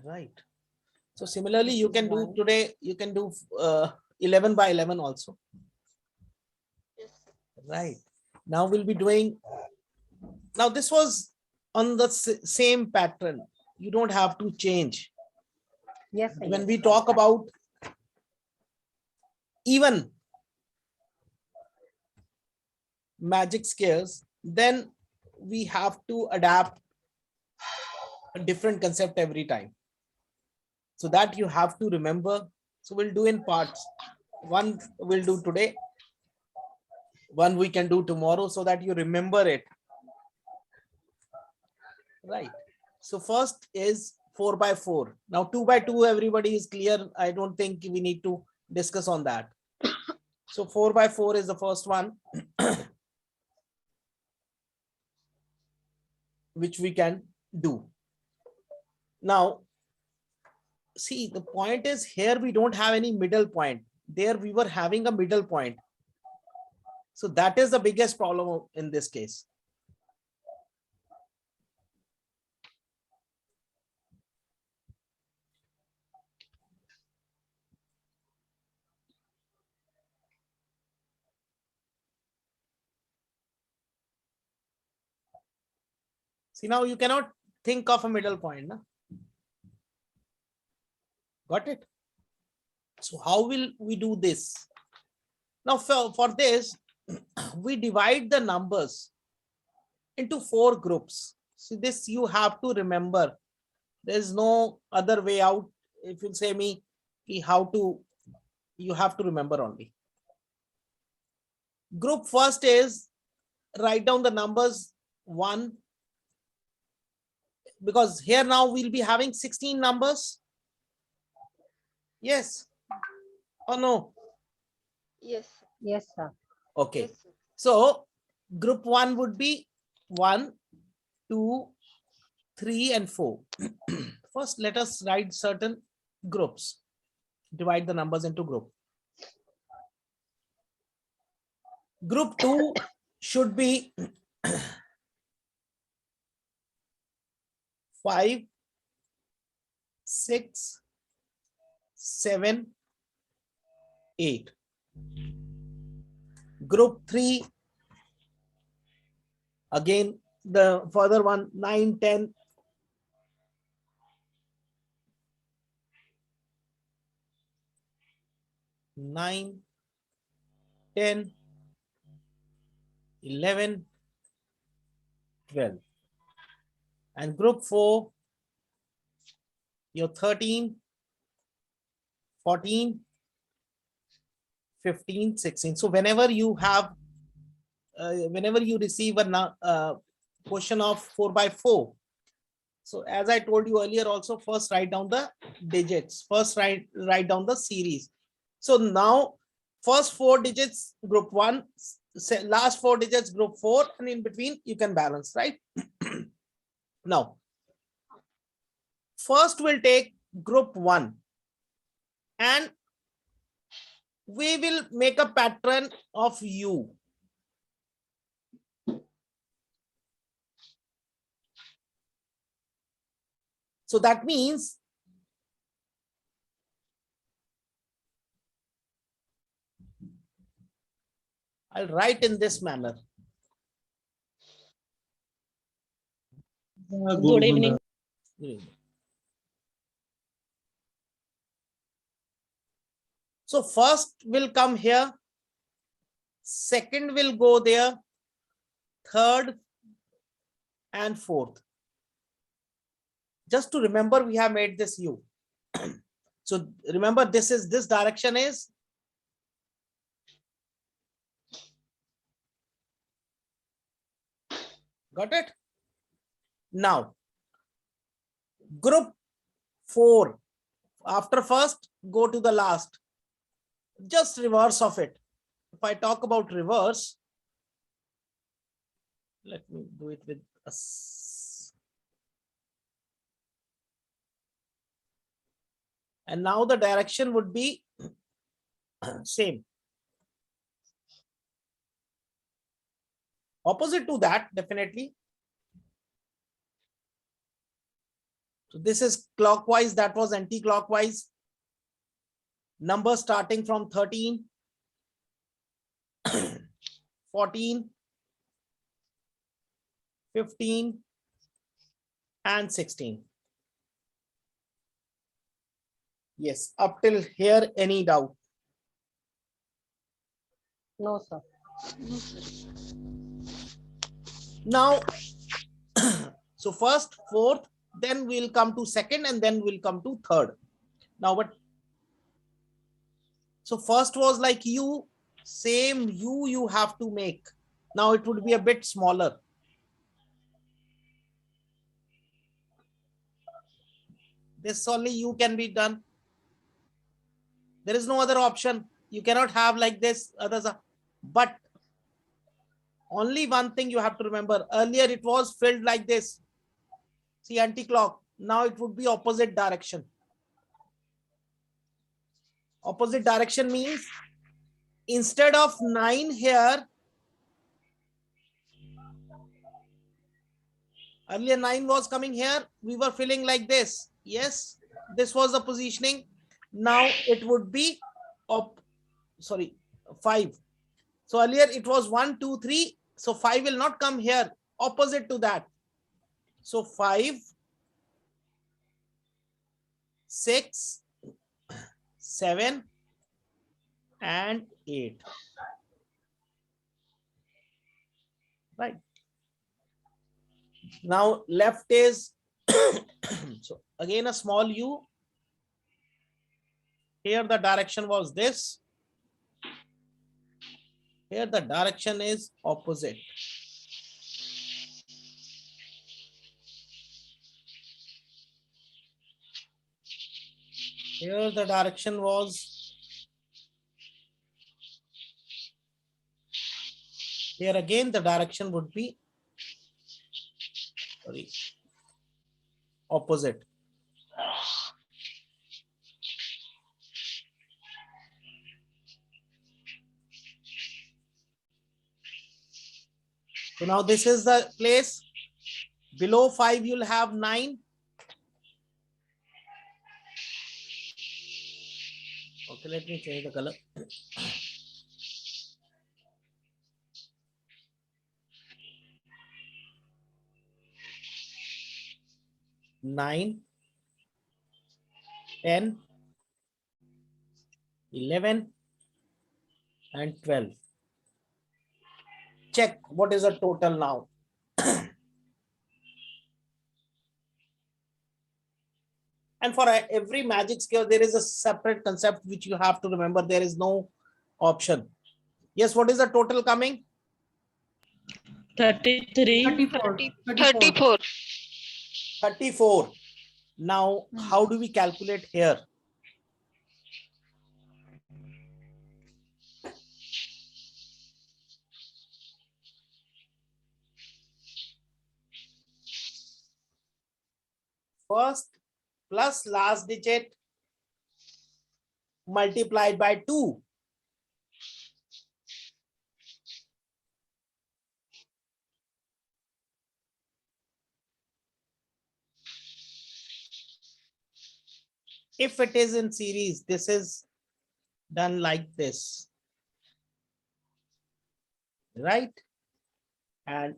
Right. So similarly, you can do today, you can do 11 by 11 also. Yes. Right. Now we'll be doing, now this was on the same pattern. You don't have to change. Yes, sir, When yes. we talk about even magic squares, then we have to adapt a different concept every time. So that you have to remember. So we'll do in parts. One we'll do today, one we can do tomorrow, so that you remember it. Right. So first is 4 by 4. Now 2 by 2, everybody is clear. I don't think we need to discuss on that. So 4 by 4 is the first one, which we can do. Now, see, the point is here we don't have any middle point. There we were having a middle point. So that is the biggest problem in this case. See, now you cannot think of a middle point. No? Got it? So how will we do this? Now for this, we divide the numbers into 4 groups. See, this you have to remember. There's no other way out. If you say me how to, you have to remember only. Group first is write down the numbers 1, because here now we'll be having 16 numbers. Yes or no? Yes. Yes, sir. Okay. Yes. Sir. So group 1 would be 1, 2, 3, and 4. First, let us write certain groups. Divide the numbers into group. Group 2 should be 5, 6, 7, 8. Group 3, again the further one, 9, 10. 9, 10, 11, 12. And group 4, your 13, 14, 15, 16. So whenever you have, whenever you receive a question of 4 by 4, so as I told you earlier also, first write down the digits, first write down the series. So now first 4 digits group 1, last 4 digits group 4, and in between you can balance, right? Now first we'll take group 1 and we will make a pattern of U. So that means I'll write in this manner. Good evening. So first will come here, second will go there, third and fourth. Just to remember, we have made this U. So remember, this direction is got it. Now group 4, after first go to the last, just reverse of it. If I talk about reverse, let me do it with us. And now the direction would be same. Opposite to that, definitely. So this is clockwise, that was anti-clockwise. Number starting from 13, 14, 15, and 16. Yes, up till here, any doubt? No, sir. No, sir. Now, so first, fourth, then we'll come to second, and then we'll come to third. Now, but so first was like U, same U you have to make. Now it would be a bit smaller. This only U can be done. There is no other option. You cannot have like this, others are, but only one thing you have to remember. Earlier it was filled like this. See, anti-clock. Now it would be opposite direction. Opposite direction means instead of 9 here, earlier 9 was coming here, we were filling like this. Yes, this was the positioning. Now it would be 5. So earlier it was 1, 2, 3. So 5 will not come here, opposite to that. So 5, 6, 7, and 8. Right. Now left is so again a small u. Here the direction was this. Here the direction is opposite. Here the direction was, here again the direction would be, sorry, opposite. So now this is the place. Below 5 you'll have 9. Okay, let me change the color. Nine, 10, 11, and 12. Check what is the total now. And for every magic skill, there is a separate concept which you have to remember. There is no option. Yes, what is the total coming? 33. 34. 34. Now, how do we calculate here? First plus last digit multiplied by 2. If it is in series, this is done like this, right? And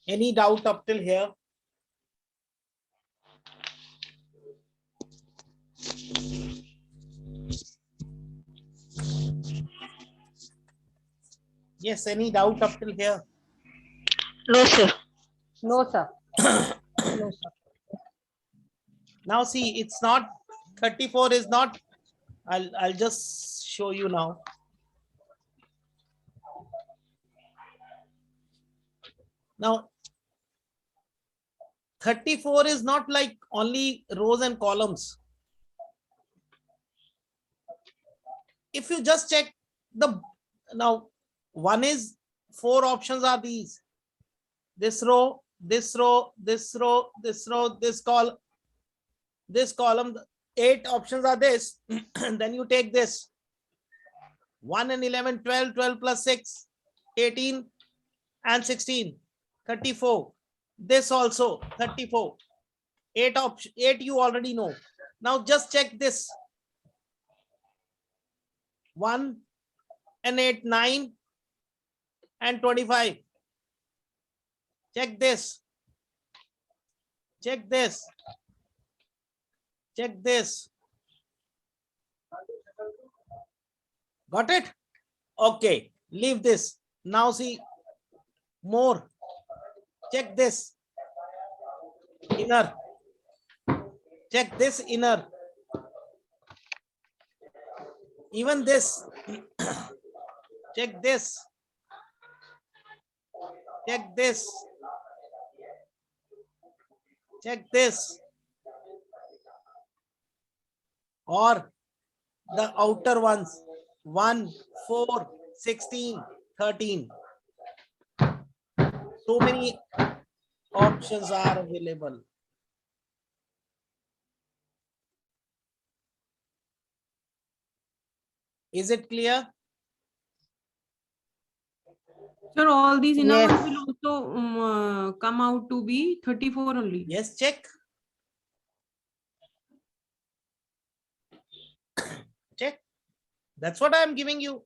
any doubt up till here? Yes, any doubt up till here? No, sir. No, sir. No, sir. Now see, it's not 34 is not, I'll just show you now. Now 34 is not like only rows and columns. If you just check the, now one is 4 options are these, this row, this row, this row, this row, this column, 8 options are this. Then you take this 1 and 11, 12, 12 plus 6, 18 and 16, 34. This also 34. 8 option, 8 you already know. Now just check this. 1 and 8, 9 and 25. Check this. Check this. Check this. Got it? Okay, leave this. Now see more. Check this. Inner. Check this inner. Even this. Check this. Check this. Check this. Or the outer ones. 1, 4, 16, 13. So many options are available. Is it clear? Sir, all these inner Yes. ones will also come out to be 34 only. Yes, check. Check. That's what I am giving you.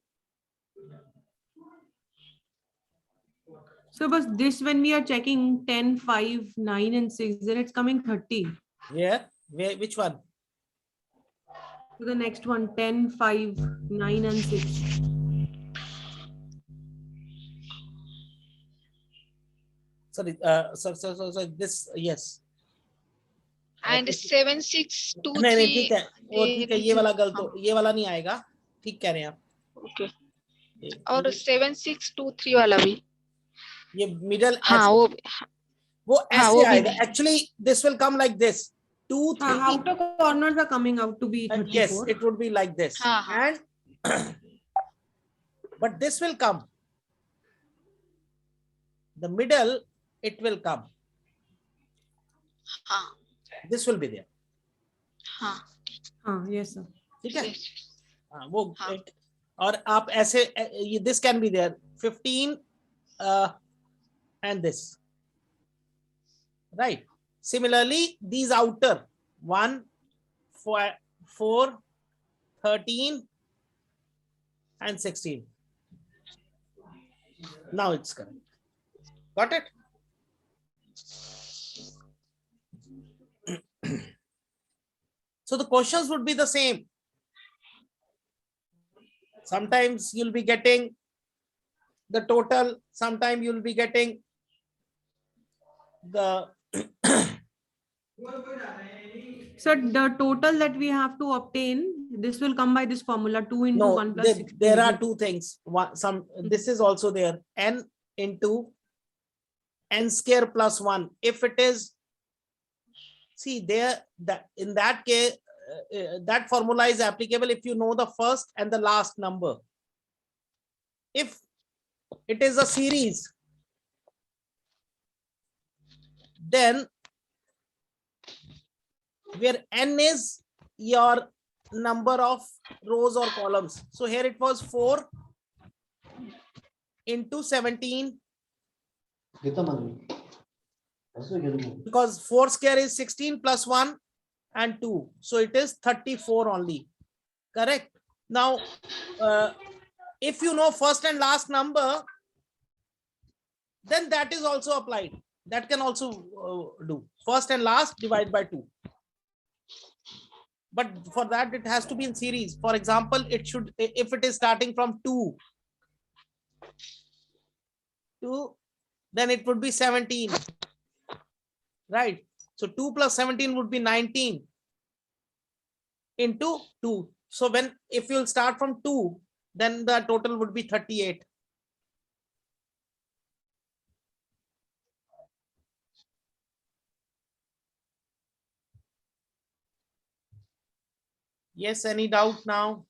So, but this when we are checking 10, 5, 9 and 6, then it's coming 30. Yeah. Where, which one? So the next one, 10, 5, 9 and 6. Sorry, so this, yes. And 7, 6, 2, नहीं नहीं 3. ठीक है, और ठीक है, ये वाला गलत हो, ये वाला नहीं आएगा, ठीक कह रहे हैं आप. ओके. ये- और 7, 6, 2, 3 वाला भी. ये मिडल हाँ वो वो हाँ, ऐसे वो भी आएगा. नहीं. Actually this will come like this. 2, 3. Outer corners are coming out to be 34. Yes, it would be like this. हाँ, हाँ. And but this will come. The middle, it will come. हाँ. This will be there. हाँ. Yes, sir. ठीक है. Yes. हाँ, वो हाँ. और आप ऐसे ये this can be there. 15 and this. Right. Similarly, these outer 1, 4, 13 and 16. Now it's correct. Got it? So the questions would be the same. Sometimes you'll be getting the total, sometimes you'll be getting the Sir, the total that we have to obtain, this will come by this formula 2 into no, 1 plus 16. there are two things. One, this is also there, n into n square plus 1. If it is, see there, that in that case, that formula is applicable if you know the first and the last number. If it is a series, then where n is your number of rows or columns. So here it was 4 into 17, because 4 square is 16 plus 1 and 2. So it is 34 only. Correct. Now, if you know first and last number, then that is also applied. That can also do. First and last divide by 2. But for that, it has to be in series. For example, it should, if it is starting from 2, then it would be 17. Right. So 2 plus 17 would be 19 into 2. So if you'll start from 2, then the total would be 38. Yes, any doubt now?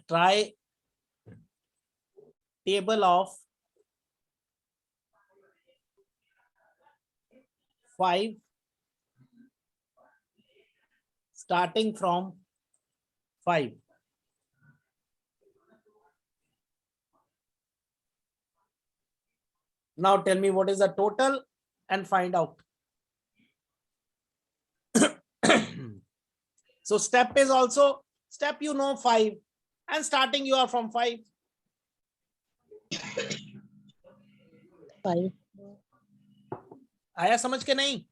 try table of 5 starting from 5. Now tell me what is the total and find out. So step is also step, 5, and starting you are from 5. 5. आया समझ के नहीं?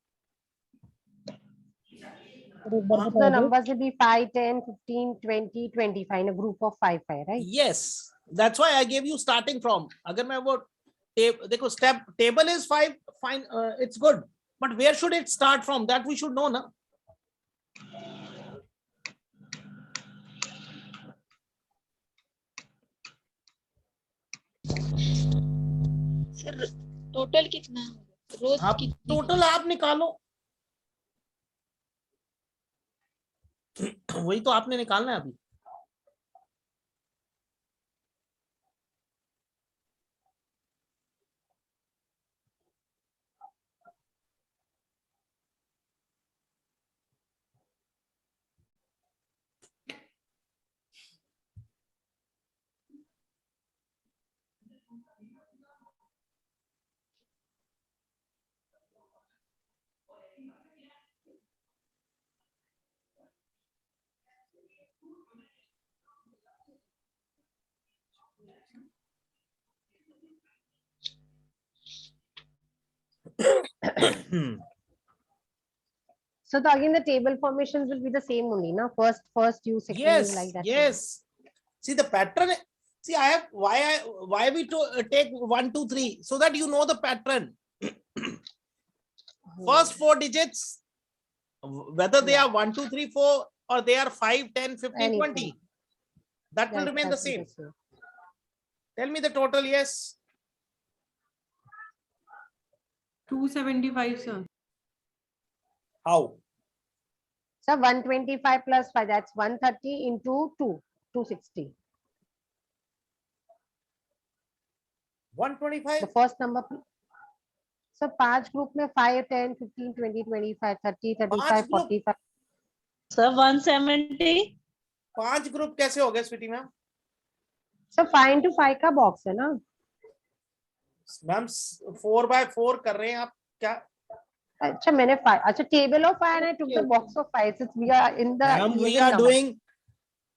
The numbers will be 5, 10, 15, 20, 25 in a group of 5, right? Yes, that's why I gave you starting from. अगर मैं वो देखो step table is 5, fine, it's good, but where should it start from? That we should know, na? Sir total कितना होगा? रोज आप कितनी? Total आप निकालो, वही तो आपने निकालना है अभी. So again, the table formations will be the same only, na? First you, second you, Yes, like that. yes. See the pattern. See, why we take 1, 2, 3 so that you know the pattern. First 4 digits, whether they are 1, 2, 3, 4 or they are 5, 10, 15, Anything. 20, that will remain the same. Tell me the total. Yes. 275, sir. How? So 125 plus 5, that's 130 into 2, 260. 125. The first number. So 5 group में 5, 10, 15, 20, 25, 30, 35, group. 45. Sir, 170. 5 group कैसे हो गए Sweety ma'am? So 5 into 5 का box है ना? Ma'am 4 by 4 कर रहे हैं आप क्या? अच्छा मैंने 5, अच्छा table of 5 and I took the box of 5 since we are in the Ma'am, we even are number. doing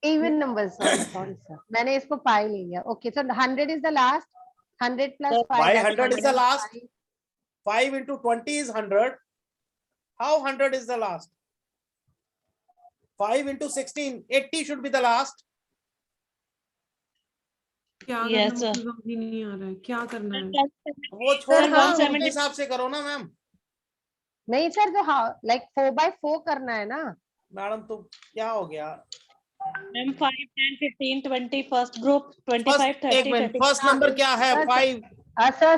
Even numbers. Sorry sir. मैंने इसको 5 ले लिया. Okay, so 100 is the last. 100 plus 5. why that's 100 is the last? 105. 5 into 20 is 100. How 100 is the last? 5 into 16, 80 should be the last. क्या Yes, करना sir. मुझे समझ ही नहीं आ रहा है, क्या करना है? वो छोड़ Sir, दो, 170 उनके हिसाब से करो ना मैम. नहीं सर तो हाँ like 4 by 4 करना है ना? मैडम तो क्या हो गया? Ma'am, 5, 10, 15, 20, first group, 25, 30, एक मिनट, 30. फर्स्ट नंबर क्या है? Sir, 5.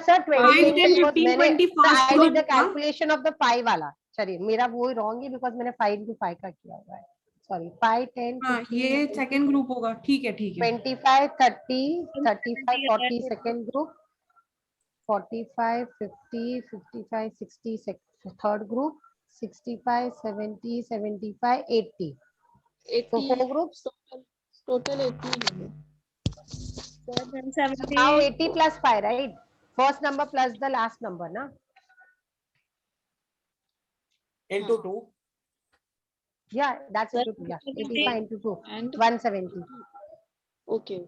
सर 20 5, 10, 15, मैंने 20 I first did the group का? calculation of the 5 वाला. चलिए मेरा वो रॉन्ग है because मैंने 5 into 5 का किया हुआ है. Sorry 5, 10, हाँ, 15, ये सेकंड ग्रुप होगा. ठीक है, ठीक है. 25, 30, 35, 40 second group, 45, 50, 55, 60 third group, 65, 70, 75, 80. So 4 groups. Total 80 होगा. Sir, 170. Now 80 plus 5, right? First number plus the last number, na? into 2. Yeah, that's Sir, it. Yeah, 170. 85 into 2, And 170. okay.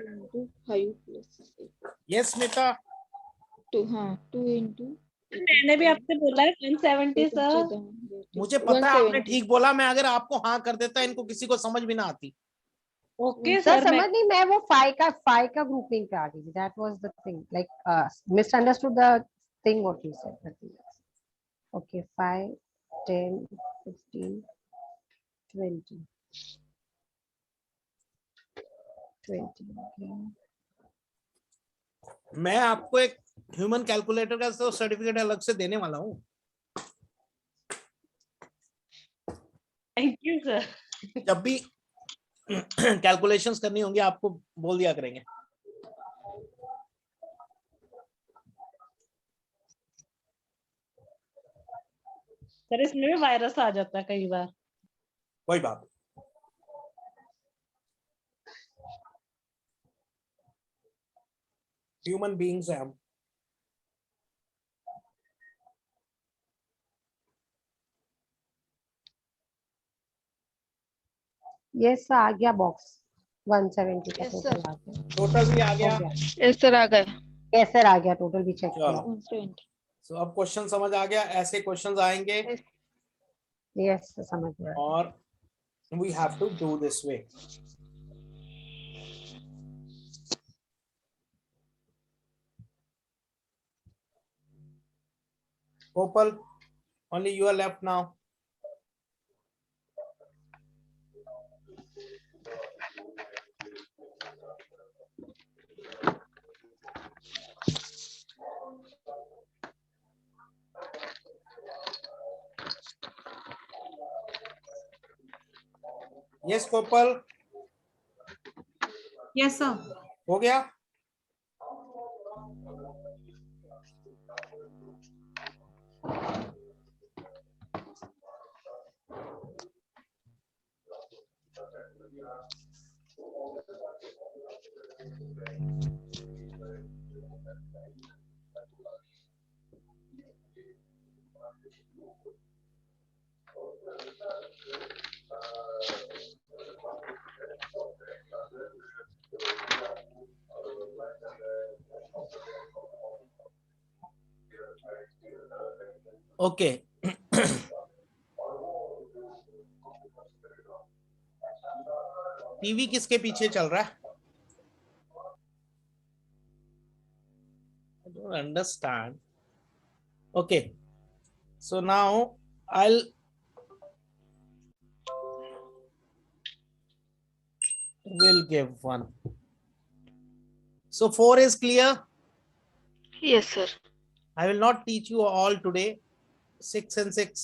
Into 5 plus 8. Yes, Smita. 2 हाँ 2 into. मैंने भी आपसे बोला है 170 sir. मुझे पता है आपने ठीक बोला. मैं अगर आपको हाँ कर देता, इनको किसी को समझ भी ना आती. Okay sir sir. समझ नहीं मैं वो 5 का ग्रुपिंग पे आ गई थी. That was the thing. Like misunderstood the thing what you said. Nothing else. Okay, 5, 10, 15, 20. 20. Okay. मैं आपको एक ह्यूमन कैलकुलेटर का तो सर्टिफिकेट अलग से देने वाला हूँ. Thank you sir. जब भी कैलकुलेशंस करनी होंगी आपको बोल दिया करेंगे। सर इसमें भी वायरस आ जाता है कई बार। कोई बात ह्यूमन बीइंग्स है हम। यस आ गया बॉक्स 170 का Yes, टोटल sir. आ गया। टोटल भी आ हो गया। गया Yes, sir, आ गए। यस सर आ गया टोटल भी चेक किया। चलो 170. सो अब क्वेश्चन समझ आ गया, ऐसे क्वेश्चंस आएंगे Yes. यस समझ गया। और we have to do this way. Gopal, only you are left now. Yes, Gopal, Yes, sir. हो गया। ओके टीवी किसके पीछे चल रहा है? I don't understand. Okay, so now will give one. So 4 is clear. Yes, sir. I will not teach you all today. 6 and 6,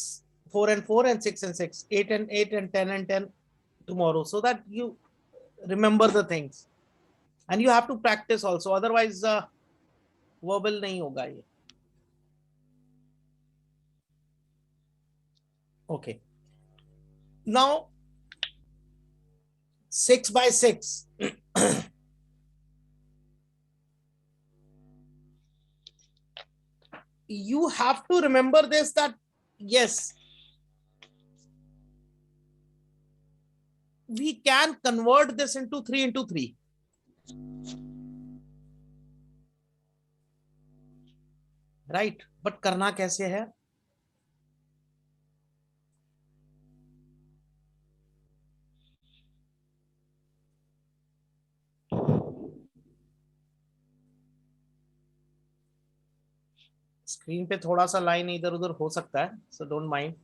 4 and 4 and 6 and 6, 8 and 8 and 10 and 10 tomorrow, so that you remember the things and you have to practice also, otherwise verbal nahi hoga ye. Okay, now 6 by 6 you have to remember this, that yes, we can convert this into 3 into 3. Right, but करना कैसे है? Screen पे थोड़ा सा line इधर उधर हो सकता है, so don't mind.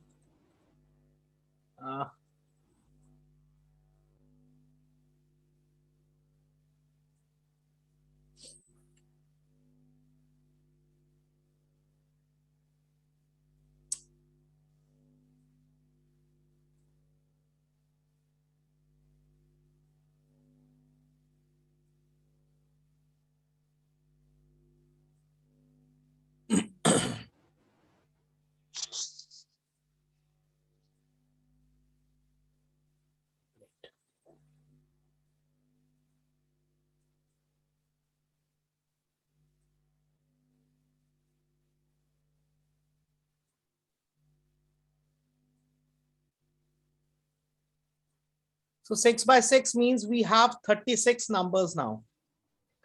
So 6 by 6 means we have 36 numbers now,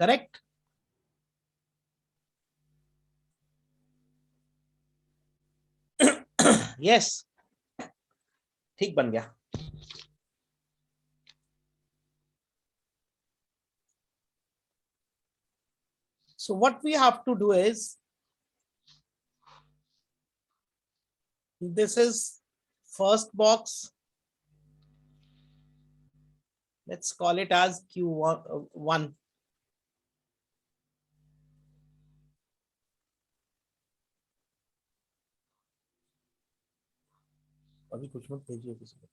correct? Yes, ठीक बन गया। So what we have to do is, this is first box. Let's call it as Q1. अभी कुछ मत भेजिए किसी को।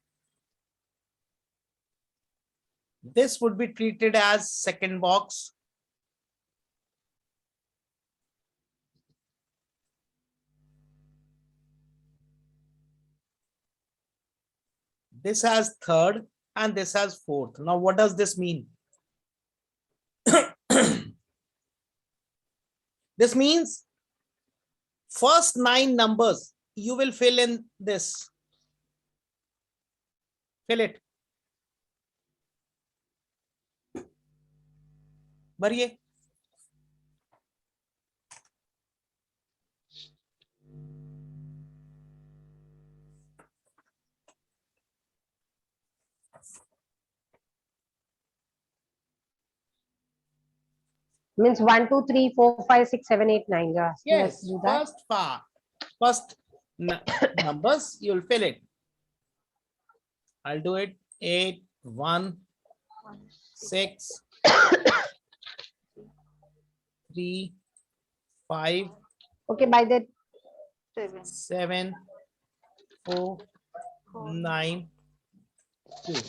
This would be treated as second box. This has third and this has fourth. Now, what does this mean? This means first 9 numbers, you will fill in this. Fill it. भरिए. Means 1, 2, 3, 4, 5, 6, 7, 8, 9. Yeah. Let's Yes, do that. first numbers, you'll fill it. I'll do it. 8, 1, 6, 3, 5, Okay, by the 7, 4, 9, 2.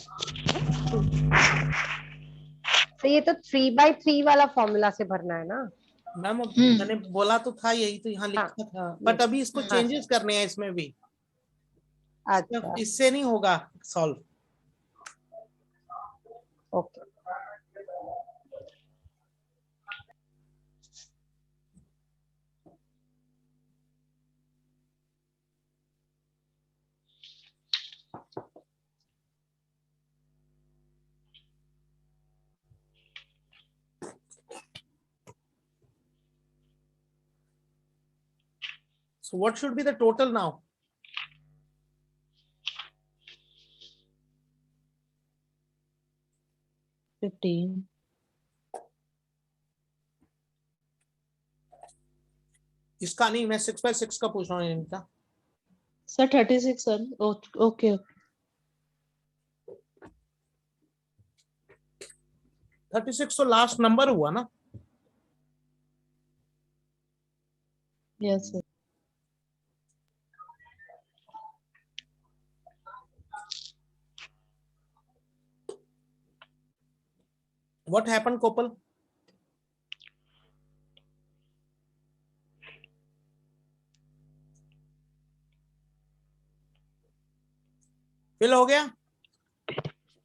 तो ये तो 3/3 वाला formula से भरना है ना. Ma'am मैंने बोला तो था यही तो यहाँ हाँ, लिखा था, बट अभी इसको हाँ. चेंजेस करने हैं इसमें भी. अच्छा. इससे नहीं होगा solve. Okay. So what should be the total now? इसका नहीं, मैं 6/6 का पूछ रहा हूँ इनका. Sir, 36, sir. Okay. 36 तो लास्ट नंबर हुआ ना. Yes, sir. What happened, Kopal? Fill हो गया?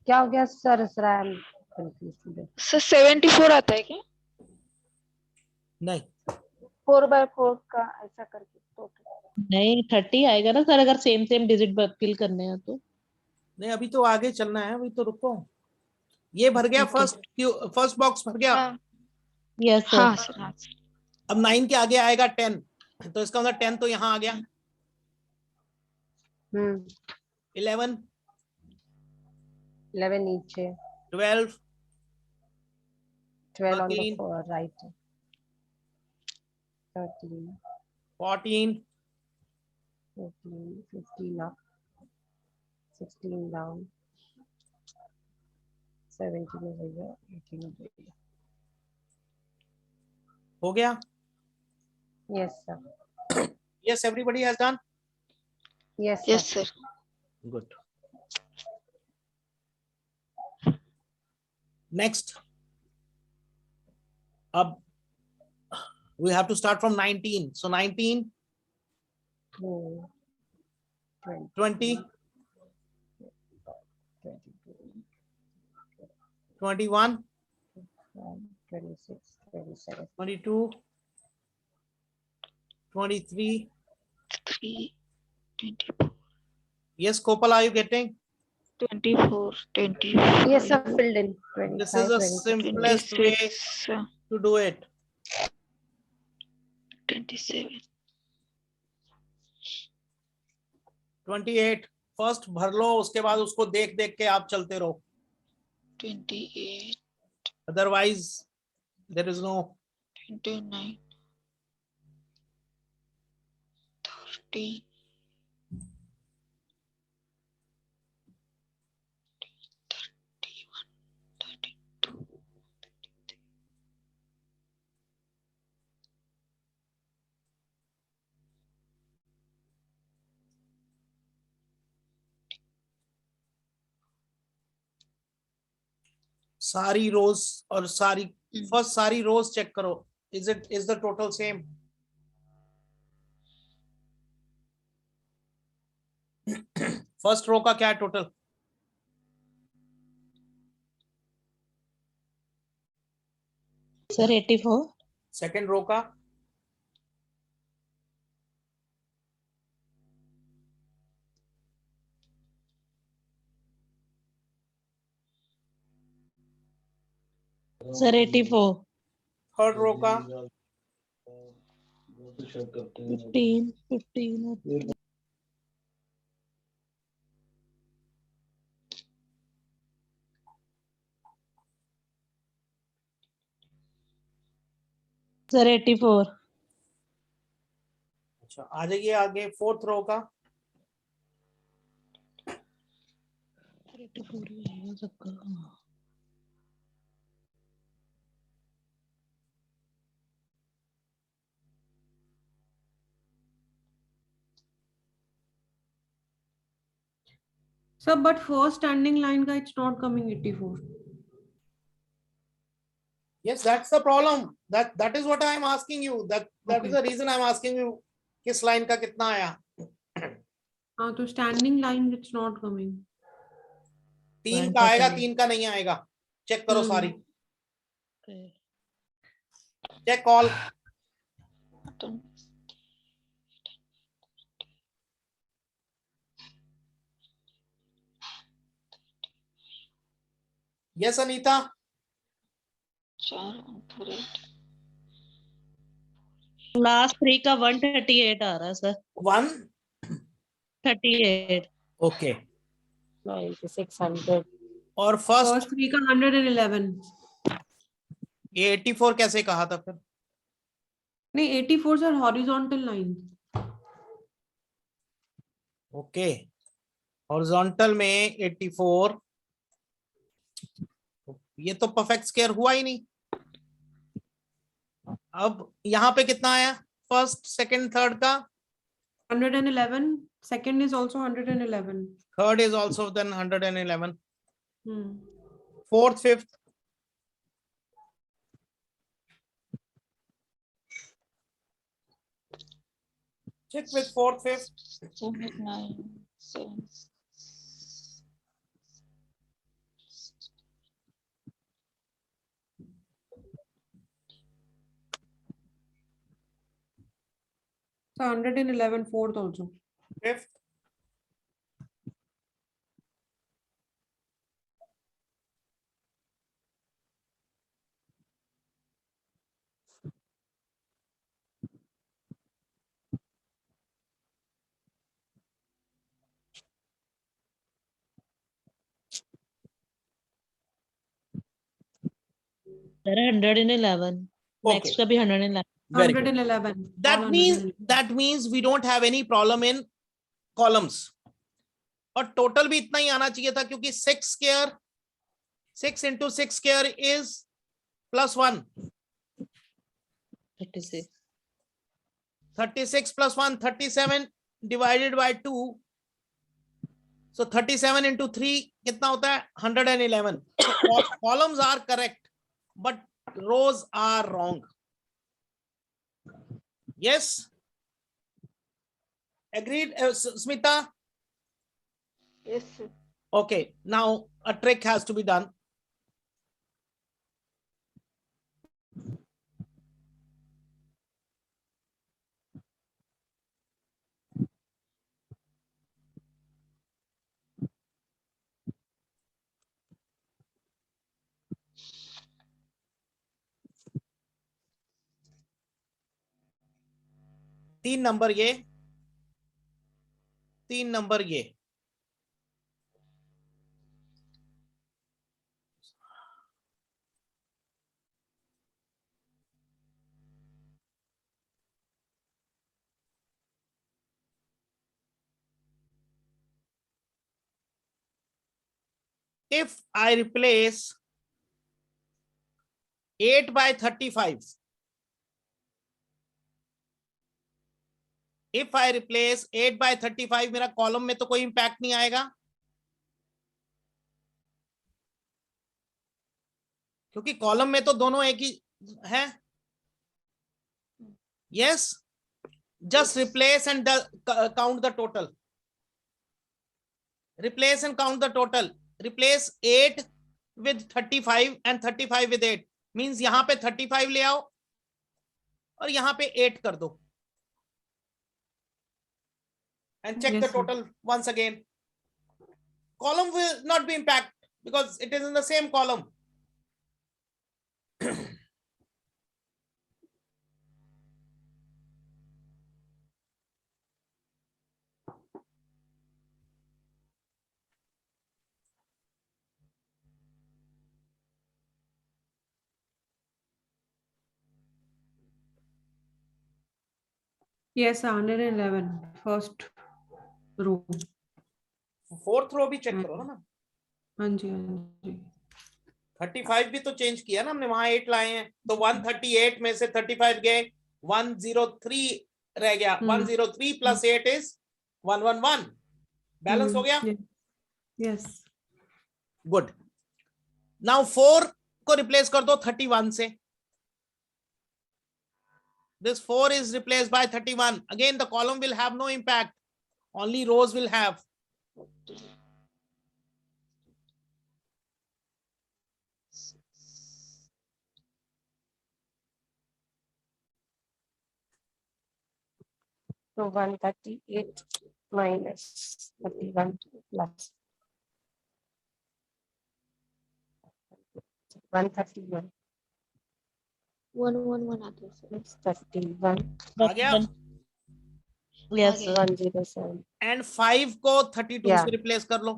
क्या हो गया sir? Sir I am confused. Sir 74 आता है क्या? नहीं, 4/4 का ऐसा करके टोटल. नहीं 30 आएगा ना सर, अगर सेम डिजिट फिल करने हैं तो. नहीं अभी तो आगे चलना है, अभी तो रुको. ये भर गया. Okay. फर्स्ट बॉक्स भर गया. हाँ Yes, sir. हाँ सर हाँ सर. अब 9 के आगे आएगा 10, तो इसका मतलब 10 तो यहाँ आ गया. 11, 11 नीचे. 12, 12 on the 13, right. 13, 14, 14, 15 up. 16 down. 17 over here. 18 over here. हो गया. Yes, sir. Yes, everybody has done. Yes, sir. Yes sir. Good. Next. Ab we have to start from 19. So 19, 20, 20, 22, 21, 26, 27. 22, 23. 3, 24, Yes, Kopal, are you getting? 24, 25. Yes, sir. Filled in. 25, This is the 26. simplest way 26, to do it. 27. 28. First भर लो, उसके बाद उसको देख देख के आप चलते रहो. 28, Otherwise, there is no. 29, 30, 31, 32. सारी रोज और सारी फर्स्ट सारी रोज चेक करो, is the total same? First row का क्या है टोटल? सर 84। सेकंड रो का? सर 84। थर्ड रो का? 15। सर 84। अच्छा, आ जाइए आगे, फोर्थ रो का? 84 ही आएगा सबका। Sir, but first standing line का it's not coming 84. Yes, that's the problem. That is what I am asking you. That is Okay. the reason I am asking you किस line का कितना आया? हाँ तो standing line it's not coming. 3 का आएगा, 3 का नहीं आएगा। चेक करो सारी। Check all. Yes Anita? Last 3 का 138 आ रहा है सर। 138 ओके। 9600। और फर्स्ट First three का 111. ये 84 कैसे कहा था फिर? नहीं 84 sir horizontal line. Okay, horizontal में 84, ये तो परफेक्ट स्क्वायर हुआ ही नहीं। अब यहाँ पे कितना आया? फर्स्ट सेकंड थर्ड का? 111. Second is also 111. Third is also then 111। Hmm. Fourth fifth? Check with fourth fifth. 9 7। So 111 fourth also. Fifth? Sir 111। Next का भी 111। Very good. 111. That All means 111. we don't have any problem in columns. और total भी इतना ही आना चाहिए था क्योंकि 6 square 6 into 6 square is +1. 36। 36 plus 1, 37 divided by 2. So 37 into 3 कितना होता है? 111. So columns are correct, but rows are wrong. Yes? Agreed, Smita? Yes, sir. Okay, now a trick has to be done. तीन नंबर ये, 3 number ये। If I replace 8 by 35, if I replace 8 by 35, मेरा column में तो कोई impact नहीं आएगा। क्योंकि कॉलम में तो दोनों एक ही है. Yes, just replace and count the total. Replace and count the total. Replace 8 with 35 and 35 with 8. Means यहाँ पे 35 ले आओ और यहाँ पे 8 कर दो. And check Yes, the sir. total once again. Column will not be impacted because it is in the same column. Yes, 111, first row. Fourth row भी चेक करो ना. हाँ जी, हाँ जी. 35 भी तो चेंज किया ना हमने, वहां 8 लाए हैं तो 138 में से 35 गए, 103 रह गया. 103 प्लस 8 इज 111. बैलेंस हो गया. Yes. गुड. नाउ 4 को रिप्लेस कर दो 31 से. This 4 is replaced by 31. Again, the column will have no impact. Only rows will have. So 138 minus 31 plus 131 111 आते हैं sir. plus 31 आ गया. Yes, आगे. 107. And 5 को 32 Yeah. से रिप्लेस कर लो.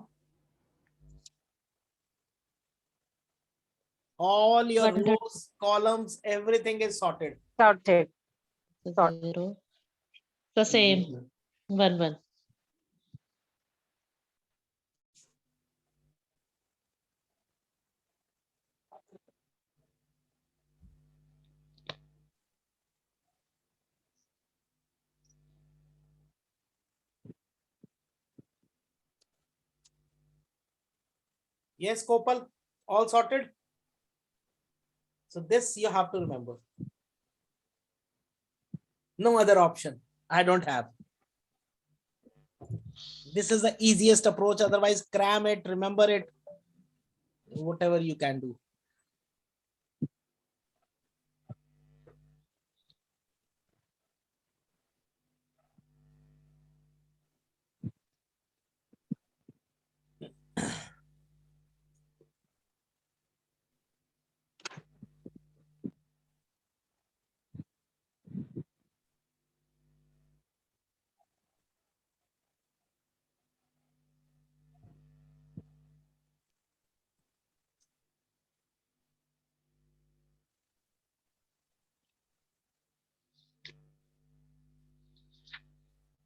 All your 100. rows, columns, everything is sorted. Sorted. 0. The same. 1 1. Yes, Kopal, all sorted. So this you have to remember. No other option. I don't have. This is the easiest approach. Otherwise, cram it, remember it, whatever you can do.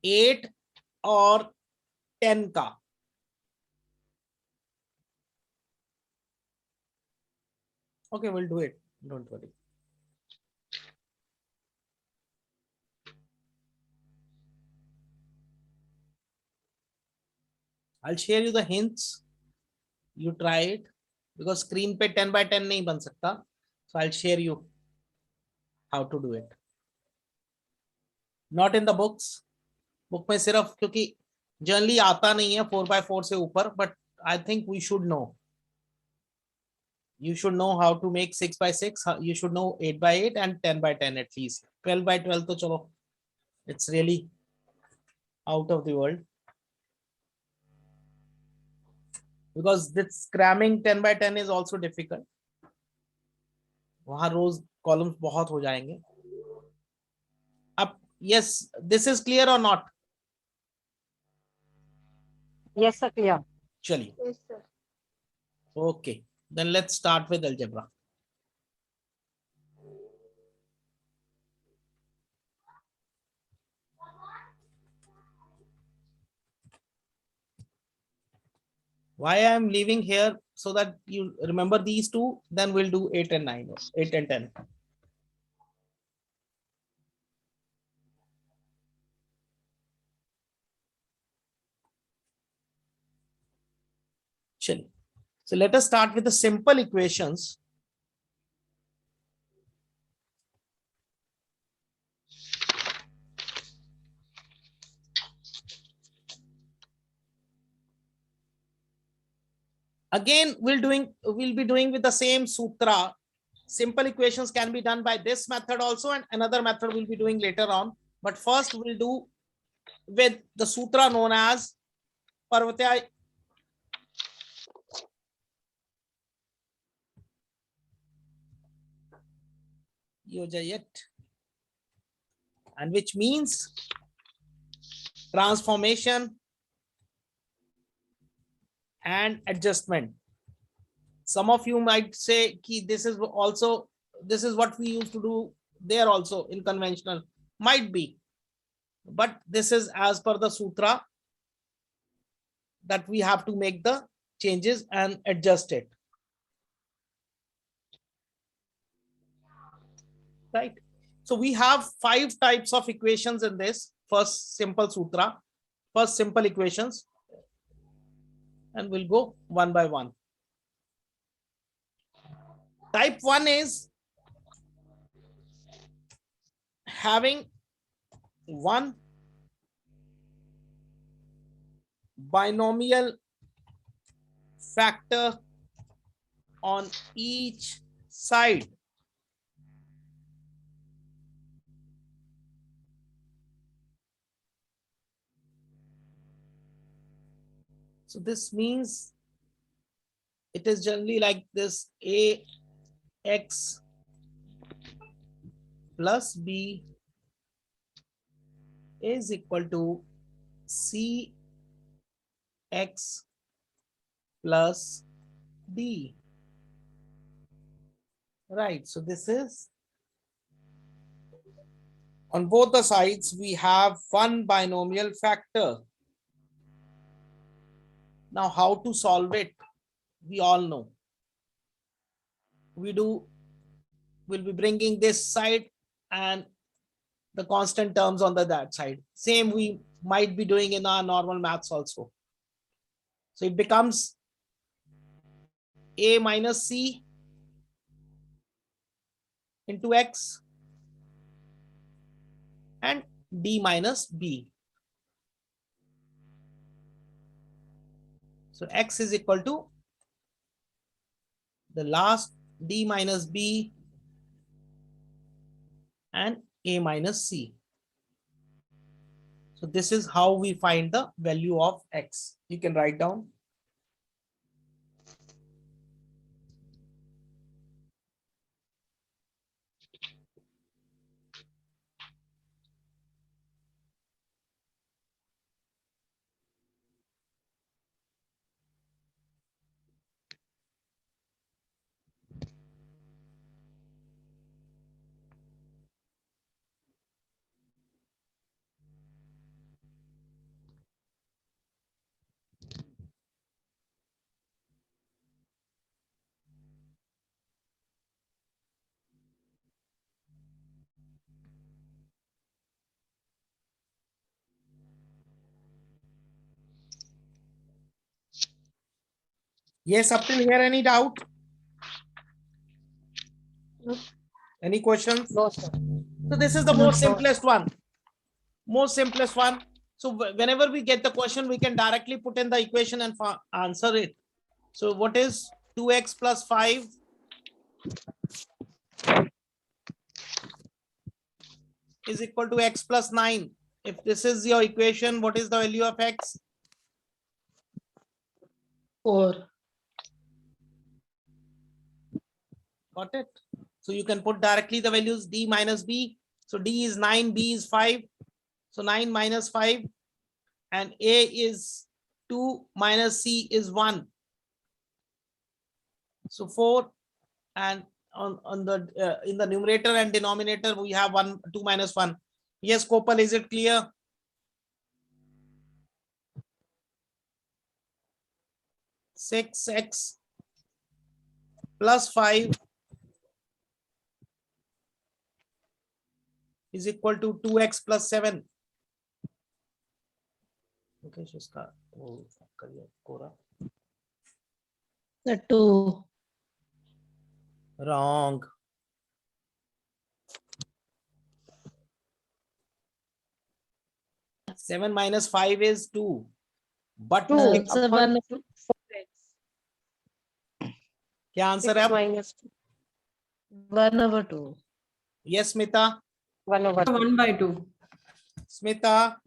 Eight और 10 का. Okay, we'll do it. Don't worry. I'll share you the hints. You try it because screen पे 10 by 10 नहीं बन सकता. So I'll share you how to do it. Not in the books. Book में सिर्फ क्योंकि generally आता नहीं है 4x4 से ऊपर, but I think we should know. You should know how to make 6x6. You should know 8x8 and 10x10 at least. 12x12 तो चलो, it's really out of the world. Because this cramming 10x10 is also difficult. वहां रोज columns बहुत हो जाएंगे. अब yes, this is clear or not? Yes, sir, clear. चलिए. Yes, sir. Okay, then let's start with algebra. Why I am leaving here so that you remember these two, then we'll do 8 and 9, 8 and 10. Chali. So let us start with the simple equations. Again, we'll be doing with the same sutra. Simple equations can be done by this method also, and another method we'll be doing later on. But first we'll do with the sutra known as Parvatya Yojayat, and which means transformation and adjustment. Some of you might say ki this is what we used to do there also in conventional. Might be, but this is as per the sutra that we have to make the changes and adjust it. Right? So we have 5 types of equations in this first simple sutra, first simple equations, and we'll go one by one. Type 1 is having one binomial factor on each side. So this means it is generally like this: ax plus b is equal to cx plus d. Right. So this is on both the sides we have one binomial factor. Now how to solve it, we all know. We'll be bringing this side and the constant terms on that side. Same we might be doing in our normal maths also. So it becomes a minus c into x and d minus b. So x is equal to the last d minus b and a minus c. So this is how we find the value of x. You can write down. Yes, up till here, any doubt? Any questions? No, sir. So this is the most simplest one. Most simplest one. So whenever we get the question, we can directly put in the equation and answer it. So what is 2x plus 5 is equal to x plus 9? If this is your equation, what is the value of x? 4. Got it? So you can put directly the values d minus b. So d is 9, b is 5. So 9 minus 5 and a is 2 minus c is 1. So 4, and on the in the numerator and denominator we have 1, 2 minus 1. Yes, Kopal, is it clear? Six x plus 5 is equal to 2x plus 7. Okay, Shiska, Kora. The 2. Wrong. Seven minus 5 is 2. But It's a 1. क्या answer है Six अब? minus 1/2. Yes Smita. 1/2. 1/2. Smita.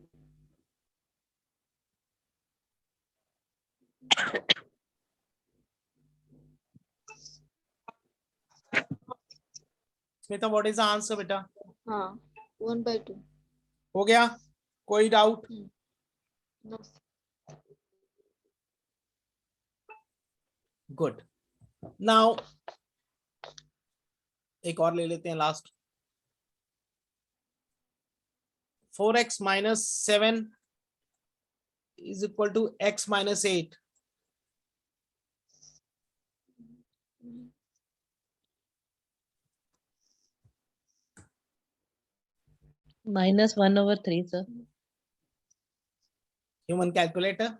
Smita what is the answer बेटा? हाँ 1/2. हो गया? कोई doubt? No. Good. Now एक और ले लेते हैं last. 4x minus 7 is equal to x minus 8. -1/3, sir. Human calculator.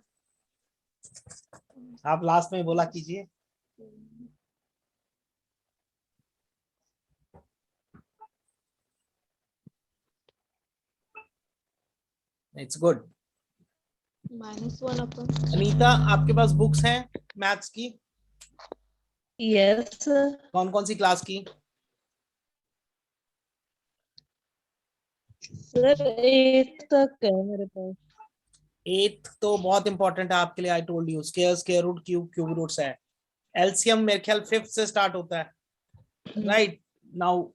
आप लास्ट में बोला कीजिए. It's good. -1/. अनीता आपके पास बुक्स हैं मैथ्स की? Yes, sir. कौन कौन सी क्लास की? Sir, 8 तक है मेरे पास. 8th तो बहुत इंपॉर्टेंट है आपके लिए. I told you square, square root, cube, cube roots है. एलसीएम मेरे ख्याल 5th से स्टार्ट होता है. Right now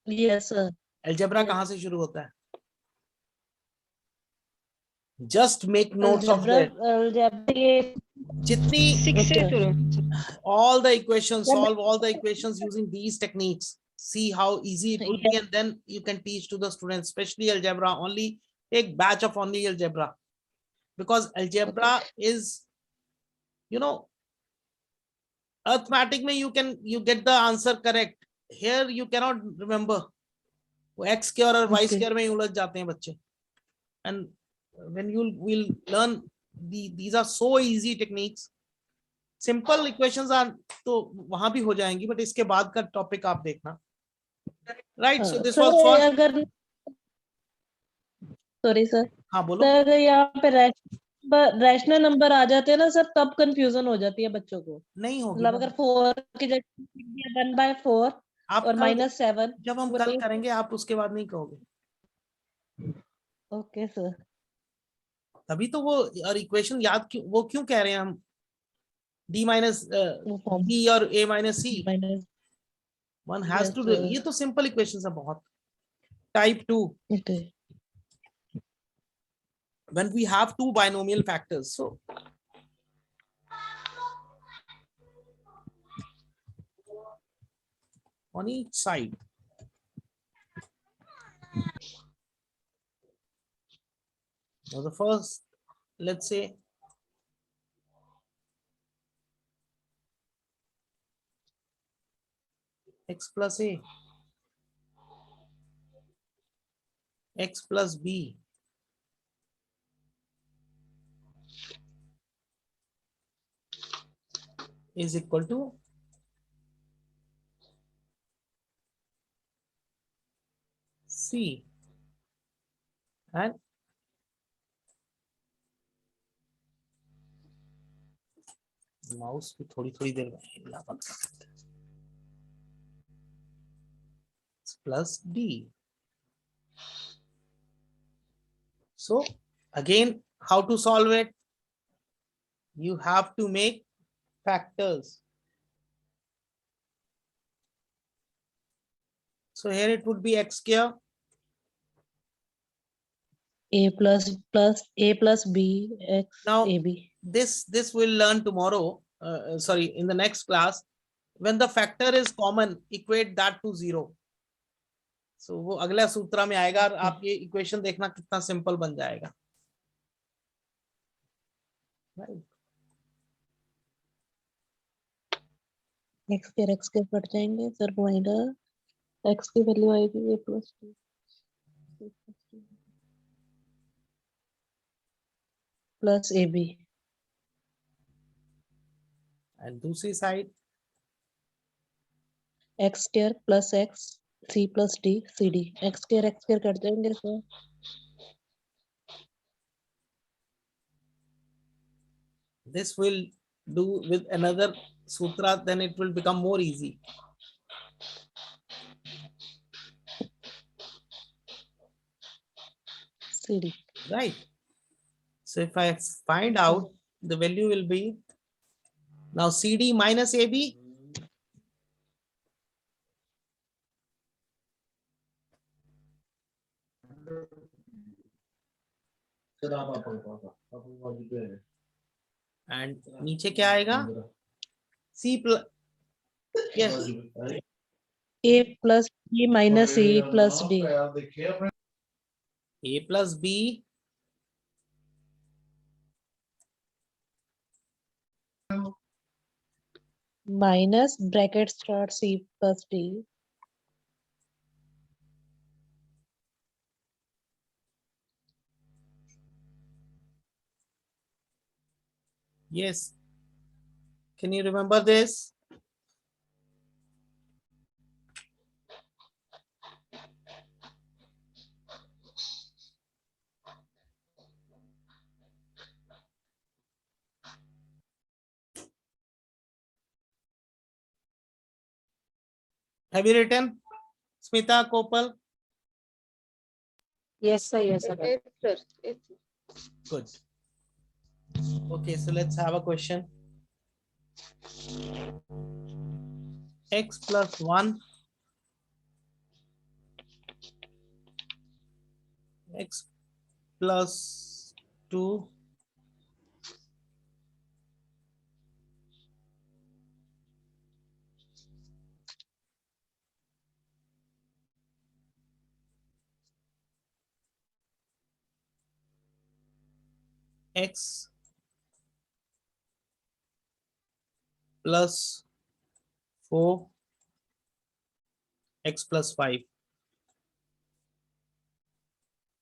Yes, sir. Algebra कहाँ से शुरू होता है? Just make notes of that. Algebra ये जितनी 6 से Okay. शुरू. all the equations, solve all the equations using these techniques. See how easy it would be, and then you can teach to the students, especially algebra. Only take batch of only algebra, because algebra is, you know, arithmetic में you get the answer correct. Here you cannot remember. वो x square और y Okay. square में ही उलझ जाते हैं बच्चे. And when you will learn these are so easy techniques. Simple equations are तो वहां भी हो जाएंगी, बट इसके बाद का टॉपिक आप देखना. Right. So this Sir, was first. अगर सॉरी सर. हाँ बोलो. सर अगर यहाँ पे रैशनल नंबर आ जाते हैं ना सर, तब कंफ्यूजन हो जाती है बच्चों को. नहीं होगी मतलब ना. अगर 4 की जगह 1/4 आप और कल -7. जब हम कल करेंगे आप उसके बाद नहीं कहोगे. Okay sir. तभी तो वो और इक्वेशन याद क्यों, वो क्यों कह रहे हैं हम d माइनस b और a minus c. Minus. One has Yes, to do. sir. ये तो सिंपल इक्वेशंस है बहुत. Type 2 okay. when we have two binomial factors. So on each side, now the first, let's say x plus a, x plus b, is equal to c, and mouse भी थोड़ी थोड़ी देर में हिलना बंद कर देते हैं. Plus d. So again, how to solve it? You have to make factors. So here it would be x square. A plus A plus B x Now AB. this we'll learn tomorrow. Sorry, in the next class. When the factor is common, equate that to 0. So वो अगला सूत्र में आएगा और आप ये equation देखना कितना सिंपल बन जाएगा. Right. x के कट जाएंगे सर. पॉइंटर x की वैल्यू आएगी a plus 2 plus AB. And दूसरी side x square plus x c plus d cd. x square cut जाएंगे sir. this will do with another sutra, then it will become more easy. CD. Right? So if I find out, the value will be now CD minus AB. And नीचे क्या आएगा? C plus, yes, A plus B minus A plus D. A plus B Minus bracket start C plus D. yes. Can you remember this? Have you written? Smita, Kopal? Yes, sir. Yes, sir. Yes, sir. Yes, sir. Good. Okay, so let's have a question. X plus 1, X plus 2, X plus 4, X plus 5.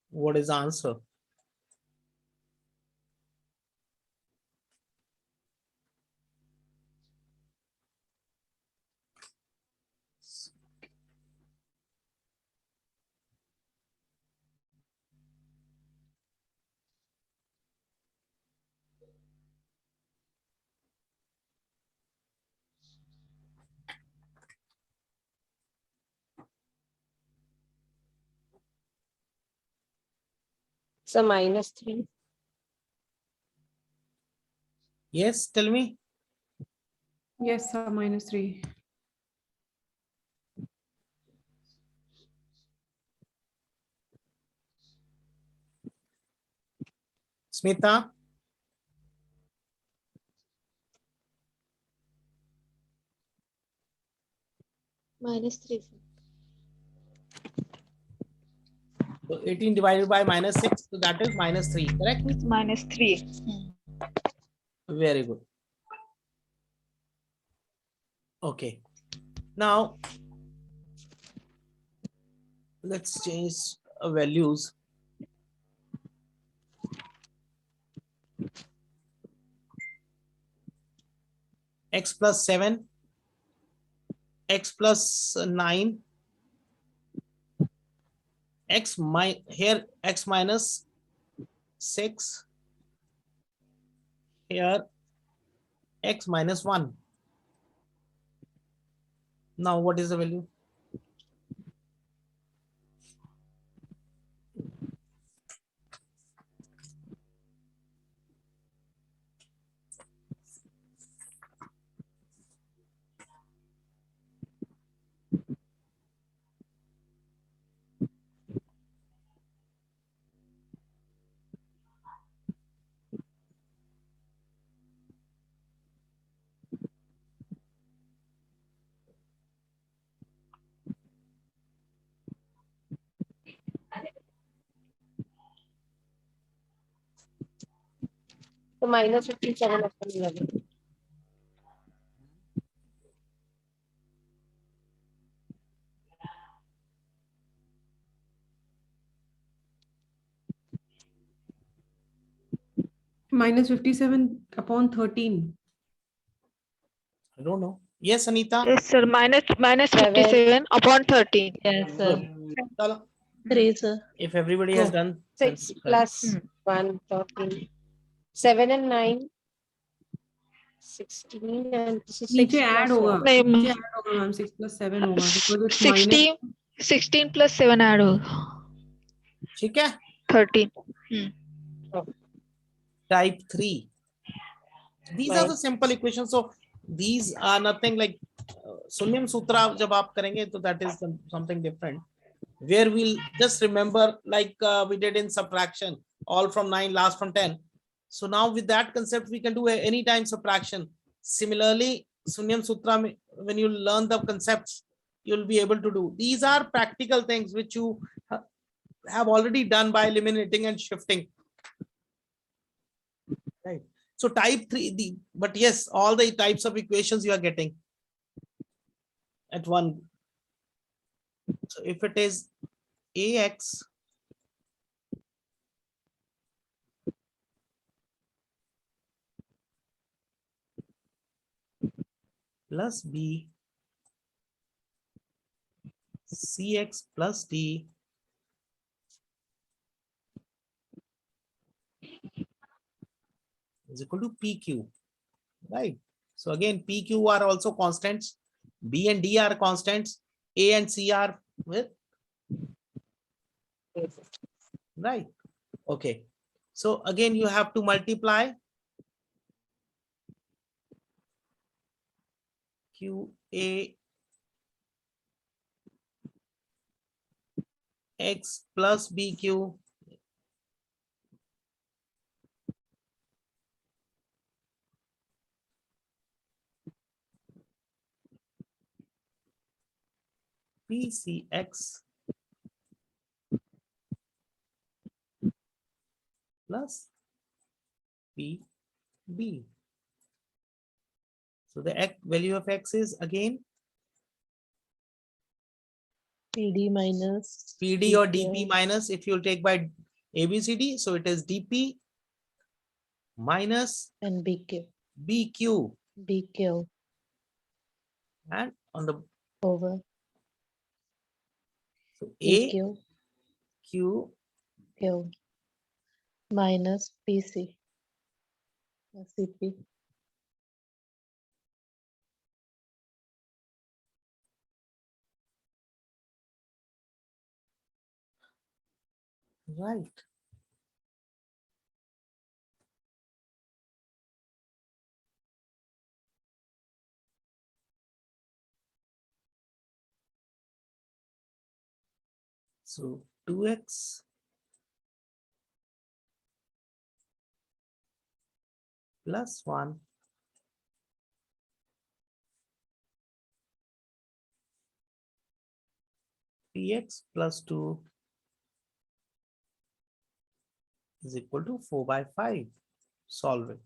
What is the answer? So -3. Yes, tell me. Yes, sir, -3. Smita? -3, sir. So 18 divided by -6, so that is -3, correct? It's -3. Very good. Okay. Now, let's change values. X plus 7, X plus 9, here X minus 6, here X minus 1. Now what is the value? So -57 upon 11. -57 upon 13. I don't know. Yes, Anita? Yes, sir. -57 upon 13. Yes, sir. Good. Chalo. 3, sir. If everybody has Go. done. 6 then- plus 1, 13. 7 and 9. 16 and this is नीचे 6 add plus होगा 1. नहीं, नीचे add होगा ma'am 6 + 7 होगा because it's 16 minus 16 plus 7 add होगा ठीक है 13. type 3. These are Right. the simple equations. So these are nothing like Sunyam Sutra जब आप करेंगे तो that is something different, where we'll just remember like we did in subtraction, all from 9, last from 10. So now with that concept we can do any time subtraction. Similarly, Sunyam Sutra, when you learn the concepts, you'll be able to do. These are practical things which you have already done by eliminating and shifting. Right. So type 3, but yes, all the types of equations you are getting at one. So if it is AX plus B CX plus D is equal to PQ, right? So again, PQ are also constants, B and D are constants, A and C are with, right? Okay. So again, you have to multiply QA X plus BQ PCX plus PB. So the value of X is again PD minus PD or DQ. DP minus, if you'll take by ABCD, so it is DP minus And BQ. BQ, BQ and on the over so A BQ Q Q minus PC. CP. right. So 2x plus 1 px plus 2 is equal to 4/5. Solve it.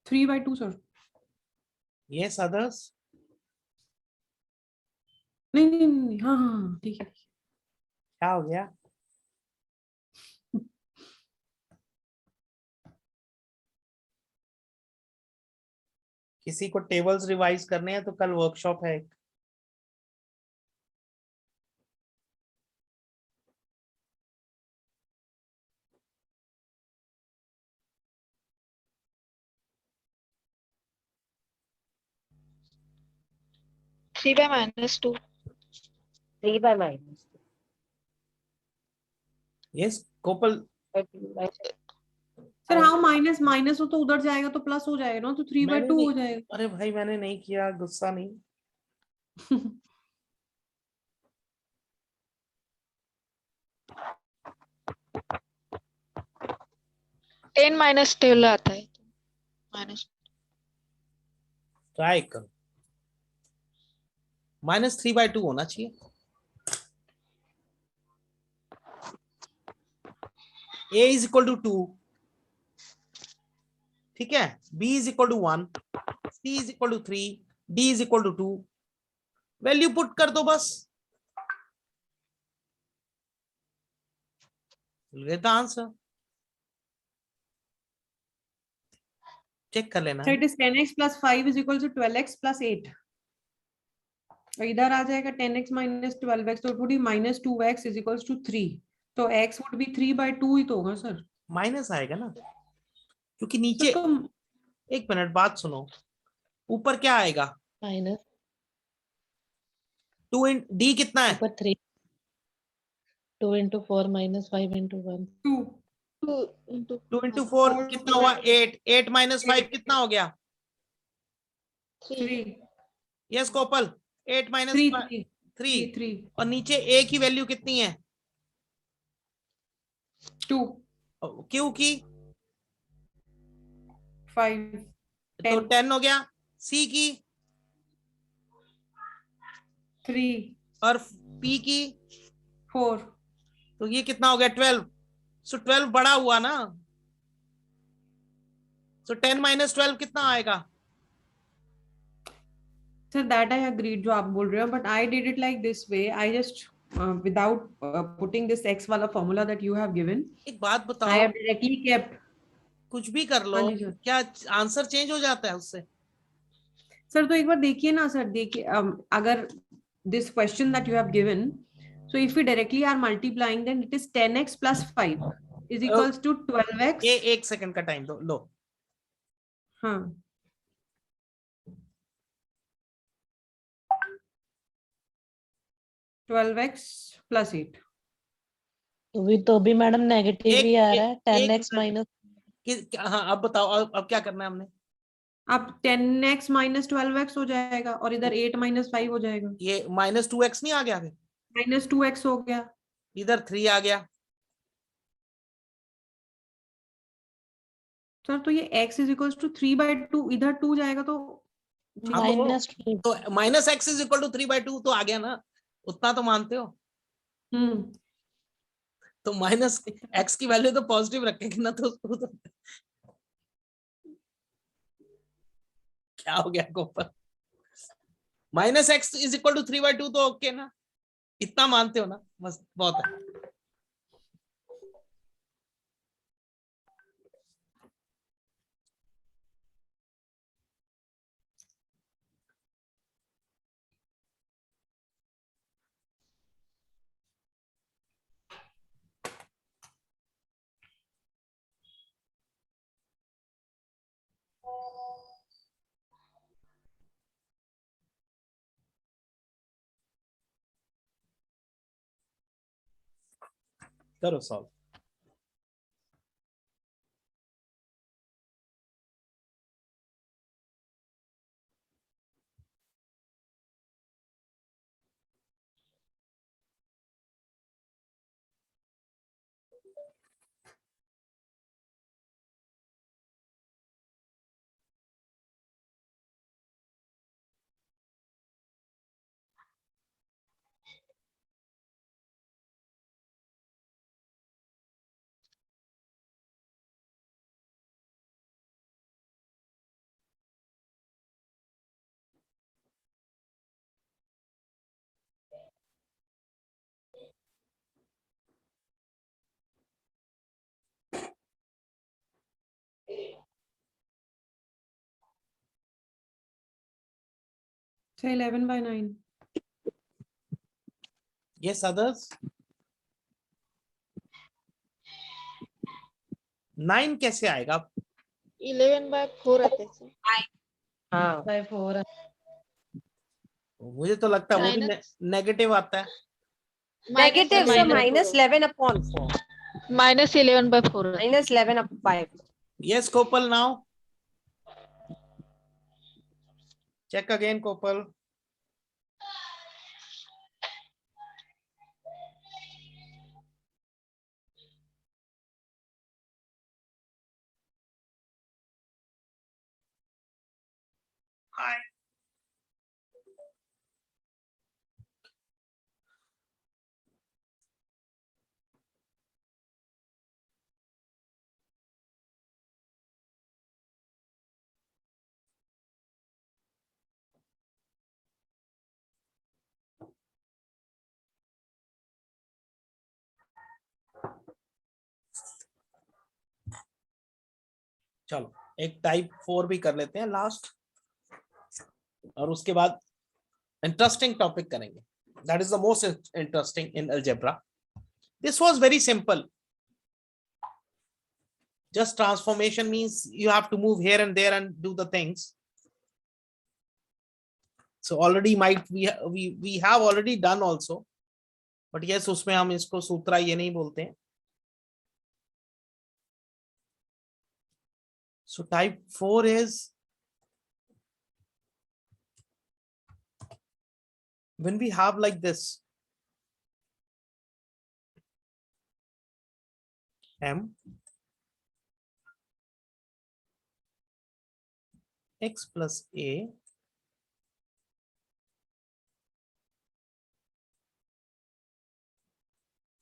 Three by two, sir. Yes, others. नहीं हाँ हाँ ठीक है क्या हो गया? किसी को टेबल्स रिवाइज करने हैं तो कल वर्कशॉप है एक। Three by minus two. 3 by minus. Yes Gopal, sir हाँ माइनस माइनस हो तो उधर जाएगा तो प्लस हो जाएगा ना तो 3/2 मैंने हो नहीं, जाएगा अरे भाई मैंने नहीं किया, गुस्सा नहीं। 10 माइनस 12 आता है माइनस ट्राई करो, -3/2 होना चाहिए। a इज इक्वल टू 2, ठीक है, b is equal to 1, c is equal to 3, d is equal to 2। Value put कर दो बस, गेट द आंसर। चेक कर लेना। So it is 10x plus 5 is equal to 12x plus 8. और इधर आ जाएगा 10x minus 12x, तो it would be minus 2x is equals to 3. तो x would be 3/2 ही तो होगा सर। माइनस आएगा ना, क्योंकि नीचे तो 1 मिनट बात सुनो, ऊपर क्या आएगा? माइनस 2 इन डी कितना है? ऊपर 3 2 into 4 minus 5 into 1 2 2 into 4 कितना हुआ? 8, 8 minus 5 कितना हो गया? 3 यस कोपल, 8 minus 3 3, 3 3 और नीचे a की वैल्यू कितनी है? 2 क्यू की 5 तो 10 10 हो गया, c की 3 और p की 4। तो ये कितना हो गया? 12। सो 12 बड़ा हुआ ना, सो 10 minus 12 कितना आएगा? सर दैट आई अग्रीड जो आप बोल रहे हो, but I did it like this way, I just without putting this x वाला formula that you have given, एक बात I बताओ, have directly kept। कुछ भी कर हाँ लो, जी सर। क्या आंसर चेंज हो जाता है उससे? सर तो एक बार देखिए ना सर, देखिए अगर this question that you have given, so if we directly are multiplying, then it is 10x plus 5 is equals to 12x। ये 1 सेकंड का टाइम दो, लो। हाँ 12x plus 8। तो भी मैडम नेगेटिव एक ही आ रहा है, एक 10x मिनट, माइनस। हाँ अब बताओ, अब क्या करना है हमने? अब 10x minus 12x हो जाएगा, और इधर 8 minus 5 हो जाएगा, ये -2x नहीं आ गया? फिर minus 2x हो गया। इधर 3 आ गया। सर तो ये x is equals to 3/2, इधर 2 जाएगा तो हाँ तो minus -x is equal to 3/2 तो आ गया ना, उतना तो मानते हो? हम्म तो -x की वैल्यू तो पॉजिटिव रखेंगे ना, तो क्या हो गया Gopal? -x is equal to 3/2 तो ओके ना, इतना मानते हो ना, बस बहुत है। करो सॉल्व। so 11/9। Yes others? 9 कैसे आएगा? 11/4 आते हैं सर। हाँ, बाय 4। मुझे तो लगता है वो भी Minus- नेगेटिव आता है। negative so minus -11/4 -11/4 -11/5 यस कोपल, नाउ चेक अगेन कोपल। चलो एक टाइप 4 भी कर लेते हैं लास्ट, और उसके बाद इंटरेस्टिंग टॉपिक करेंगे. That is the most interesting in algebra. This was very simple. Just transformation means you have to move here and there and do the things. So already might we have already done also, but yes, उसमें हम इसको सूत्रा ये नहीं बोलते हैं. So type 4 is when we have like this m x plus a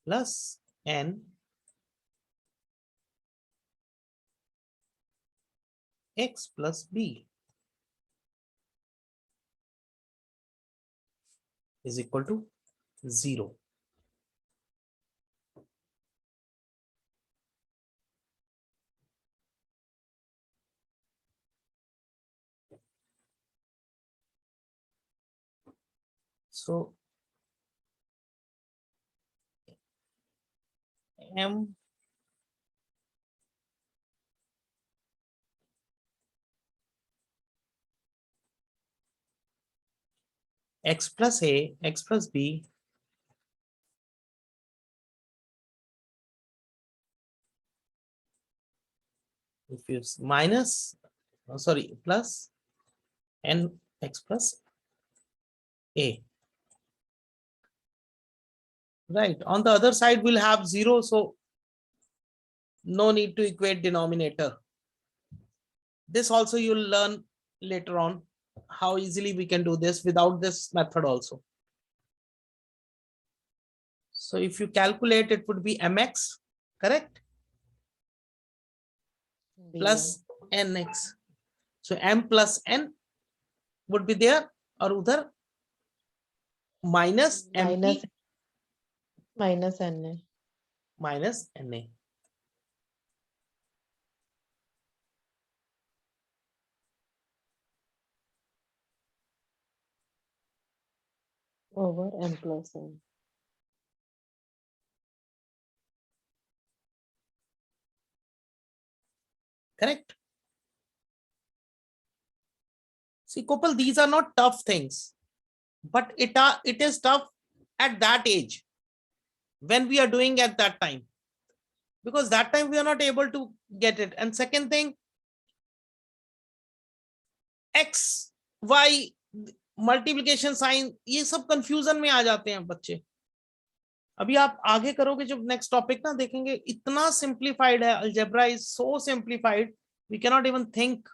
plus n x plus b is equal to 0. So m x plus a x plus b if you minus sorry plus n x plus a. Right, on the other side we'll have 0, so no need to equate denominator. This also you'll learn later on how easily we can do this without this method also. So if you calculate, it would be mx, correct, plus nx. So m plus n would be there, or udhar minus mp minus n. minus na. Over m plus n. Correct. See, Kopal, these are not tough things, but it is tough at that age when we are doing at that time, because that time we are not able to get it. And second thing, x y multiplication sign, ये सब confusion में आ जाते हैं बच्चे. अभी आप आगे करोगे जब नेक्स्ट टॉपिक ना देखेंगे, इतना सिंप्लीफाइड है algebra, is so simplified we can not even think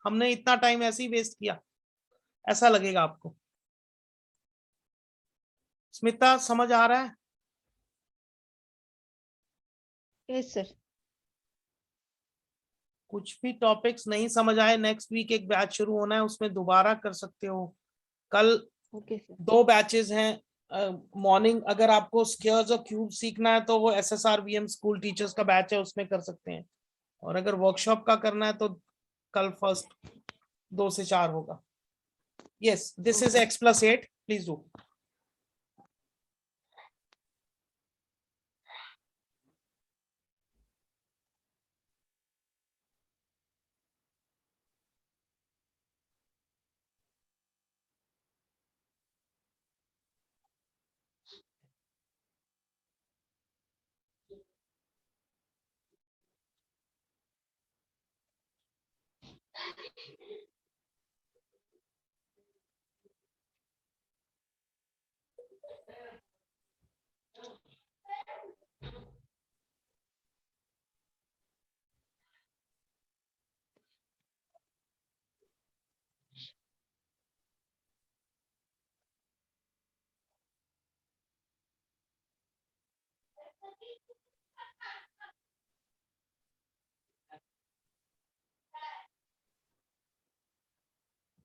हमने इतना टाइम ऐसे ही वेस्ट किया, ऐसा लगेगा आपको. स्मिता समझ आ रहा है? Yes sir. कुछ भी टॉपिक्स नहीं समझ आए, नेक्स्ट वीक एक बैच शुरू होना है, उसमें दोबारा कर सकते हो. कल ओके सर. 2 बैचेस हैं. मॉर्निंग अगर आपको स्क्वेयर्स और क्यूब सीखना है तो वो SSRVM स्कूल टीचर्स का बैच है, उसमें कर सकते हैं. और अगर वर्कशॉप का करना है तो कल फर्स्ट 2 से 4 होगा. Yes, this is x plus 8, please do.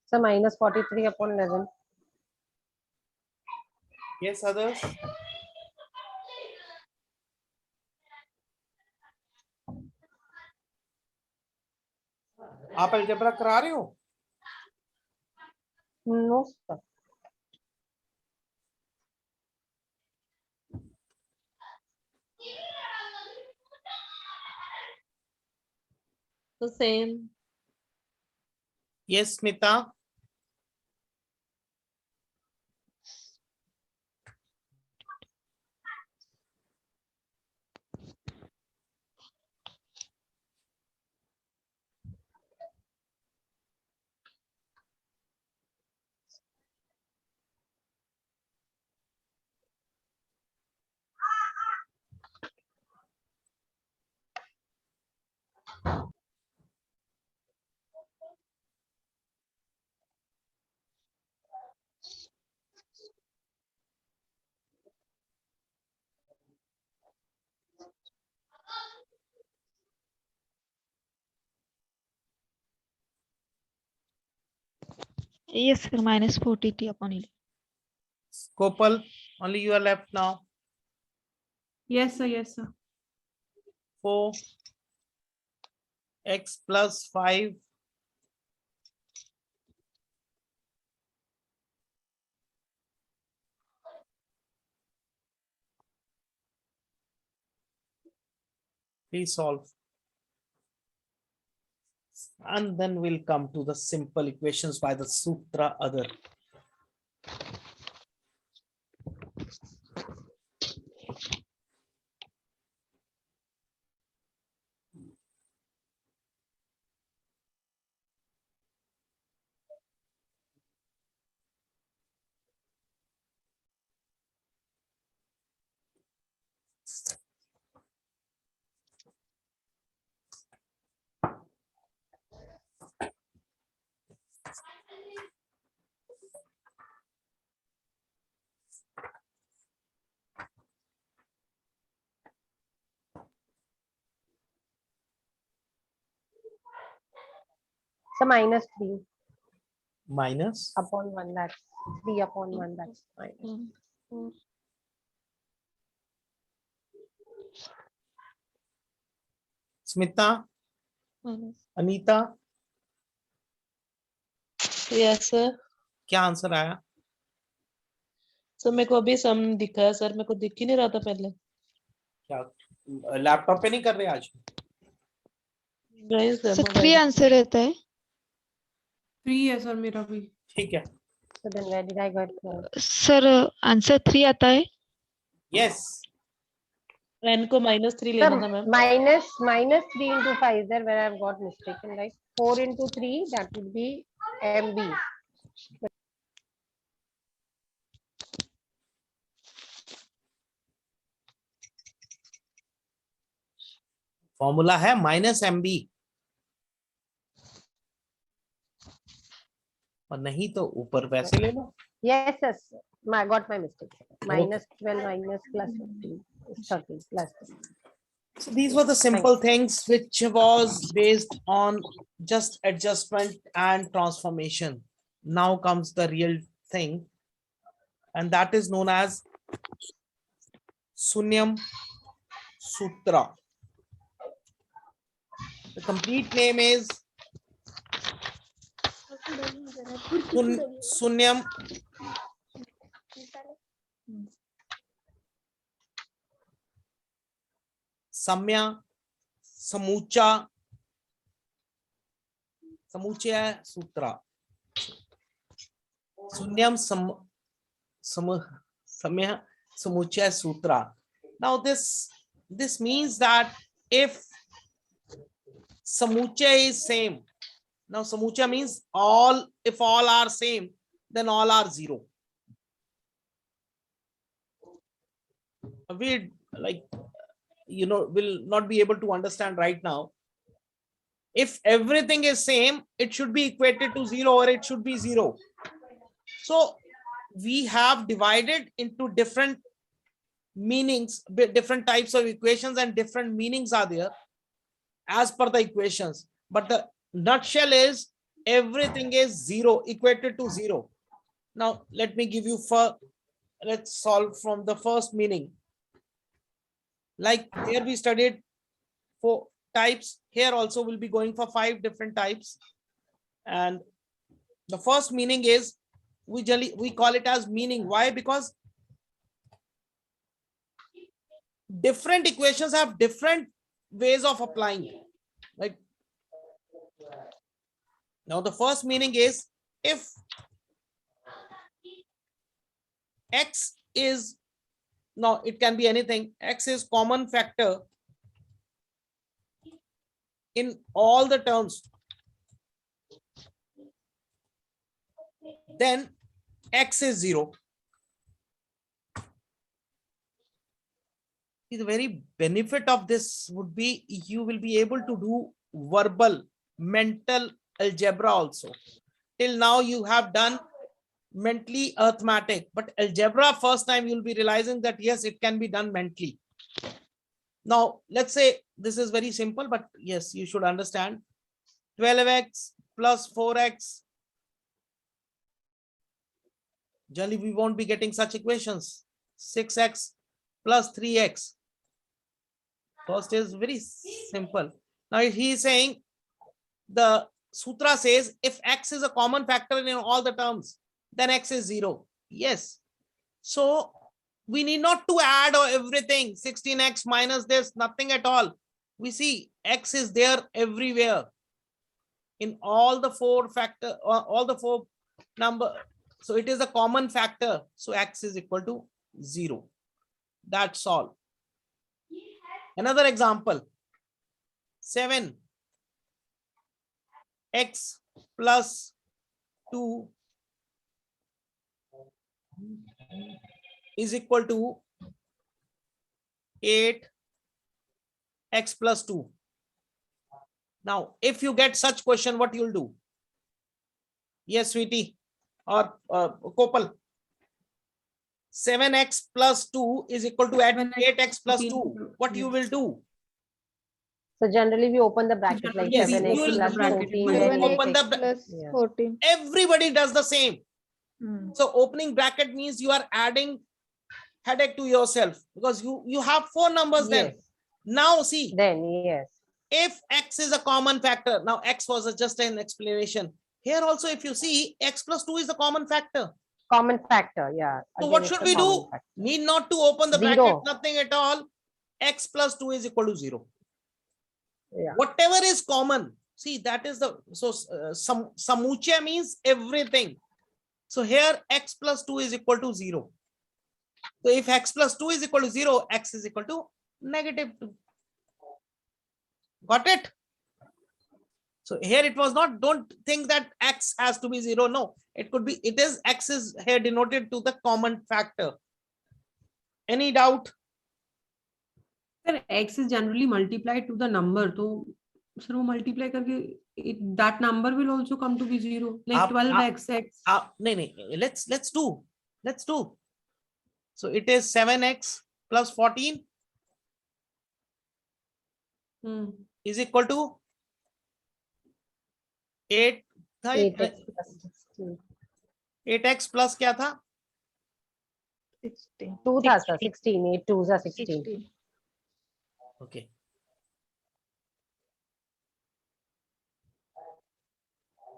So minus 43 upon 11. Yes, others? आप अलजेब्रा करा रहे हो? No, sir. The same. Yes, Smita. Yes, sir. Minus 43 upon 11. Gopal, only you are left now. Yes, sir. Yes, sir. 4x plus 5. Please solve. And then we'll come to the simple equations by the sutra other. So minus 3 Minus. upon 1. That's 3 upon 1. That's minus. Smita, Minus. Anita, Yes, sir. क्या answer आया? Sir मेरे को अभी सम दिखा है sir, मेरे को दिख ही नहीं रहा था पहले. क्या लैपटॉप पे नहीं कर रहे आज? नहीं सर, सर 3 मोबाइल. आंसर रहता है. 3 है सर मेरा भी. ठीक है. So then where did I get 4? Sir answer 3 आता है. Yes. एन को -3 Sir, लेना था ma'am. minus 3 into 5 is there where I've got mistaken, right? 4 into 3, that would be MB. Formula है -MB. और नहीं तो ऊपर वैसे ले लो. Yes, yes. I got my mistake. Minus 12 minus plus 15 is 30 plus 10. So these were the simple things which was based on just adjustment and transformation. Now comes the real thing, and that is known as Sunyam Sutra. The complete name is Sunyam Samya Samucha Samuchaya Sutra. Sunyam Samya Samuchaya Sutra. Now this means that if Samuchaya is same, now Samuchaya means all, if all are same, then all are 0. We will not be able to understand right now. If everything is same, it should be equated to 0 or it should be 0. So we have divided into different meanings, different types of equations and different meanings are there as per the equations. But the nutshell is everything is zero, equated to zero. Now, let me give you let's solve from the first meaning. Like here we studied 4 types. Here also we'll be going for 5 different types. And the first meaning is, we call it as meaning. Why? Because different equations have different ways of applying. Like now the first meaning is, if x is, now it can be anything, x is common factor in all the terms, then x is 0. The very benefit of this would be you will be able to do verbal, mental algebra also. Till now you have done mentally arithmetic, but algebra first time you'll be realizing that yes, it can be done mentally. Now let's say this is very simple, but yes, you should understand. 12x plus 4x. Generally we won't be getting such equations. 6x plus 3x. First is very simple. Now he is saying, the sutra says, if x is a common factor in all the terms, then x is 0. Yes. So we need not to add or everything. 16x minus this, nothing at all. We see x is there everywhere in all the 4 factor, all the 4 number. So it is a common factor. So x is equal to 0. That's all. Another example, 7x plus 2 is equal to 8x plus 2. Now, if you get such question, what you'll do? Yes, sweetie, or Kopal. 7x plus 2 is equal to 8x plus 2. What you will do? So generally we open the bracket like Yes, 7x you will- plus you will- 14. you will then open 8x. the plus Yeah. 14. Everybody does the same. Hmm. So opening bracket means you are adding headache to yourself, because you have 4 numbers then. Yes. Now see, Then yes. if x is a common factor, now x was just an explanation. Here also, if you see, x plus 2 is the common factor. Common factor, yeah. So Again, what it's should a we do? common factor. Need not to open the bracket, Zero. nothing at all. X plus 2 is equal to 0. Yeah. Whatever is common, see, that is the, so samuchya means everything. So here x plus 2 is equal to 0. So if x plus 2 is equal to 0, x is equal to -2. Got it? So here it was not, don't think that x has to be 0. No, it could be, it is, x is here denoted to the common factor. Any doubt? Sir, x is generally multiplied to the number. So, sir, वो multiply करके that number will also come to be 0. Like 12x. No, let's do. So it is 7x plus 14 is equal to 8 था, 8x plus 16. 8x plus क्या था? 16. 2 था sir, 16. 8 2s are 16. 16. Okay.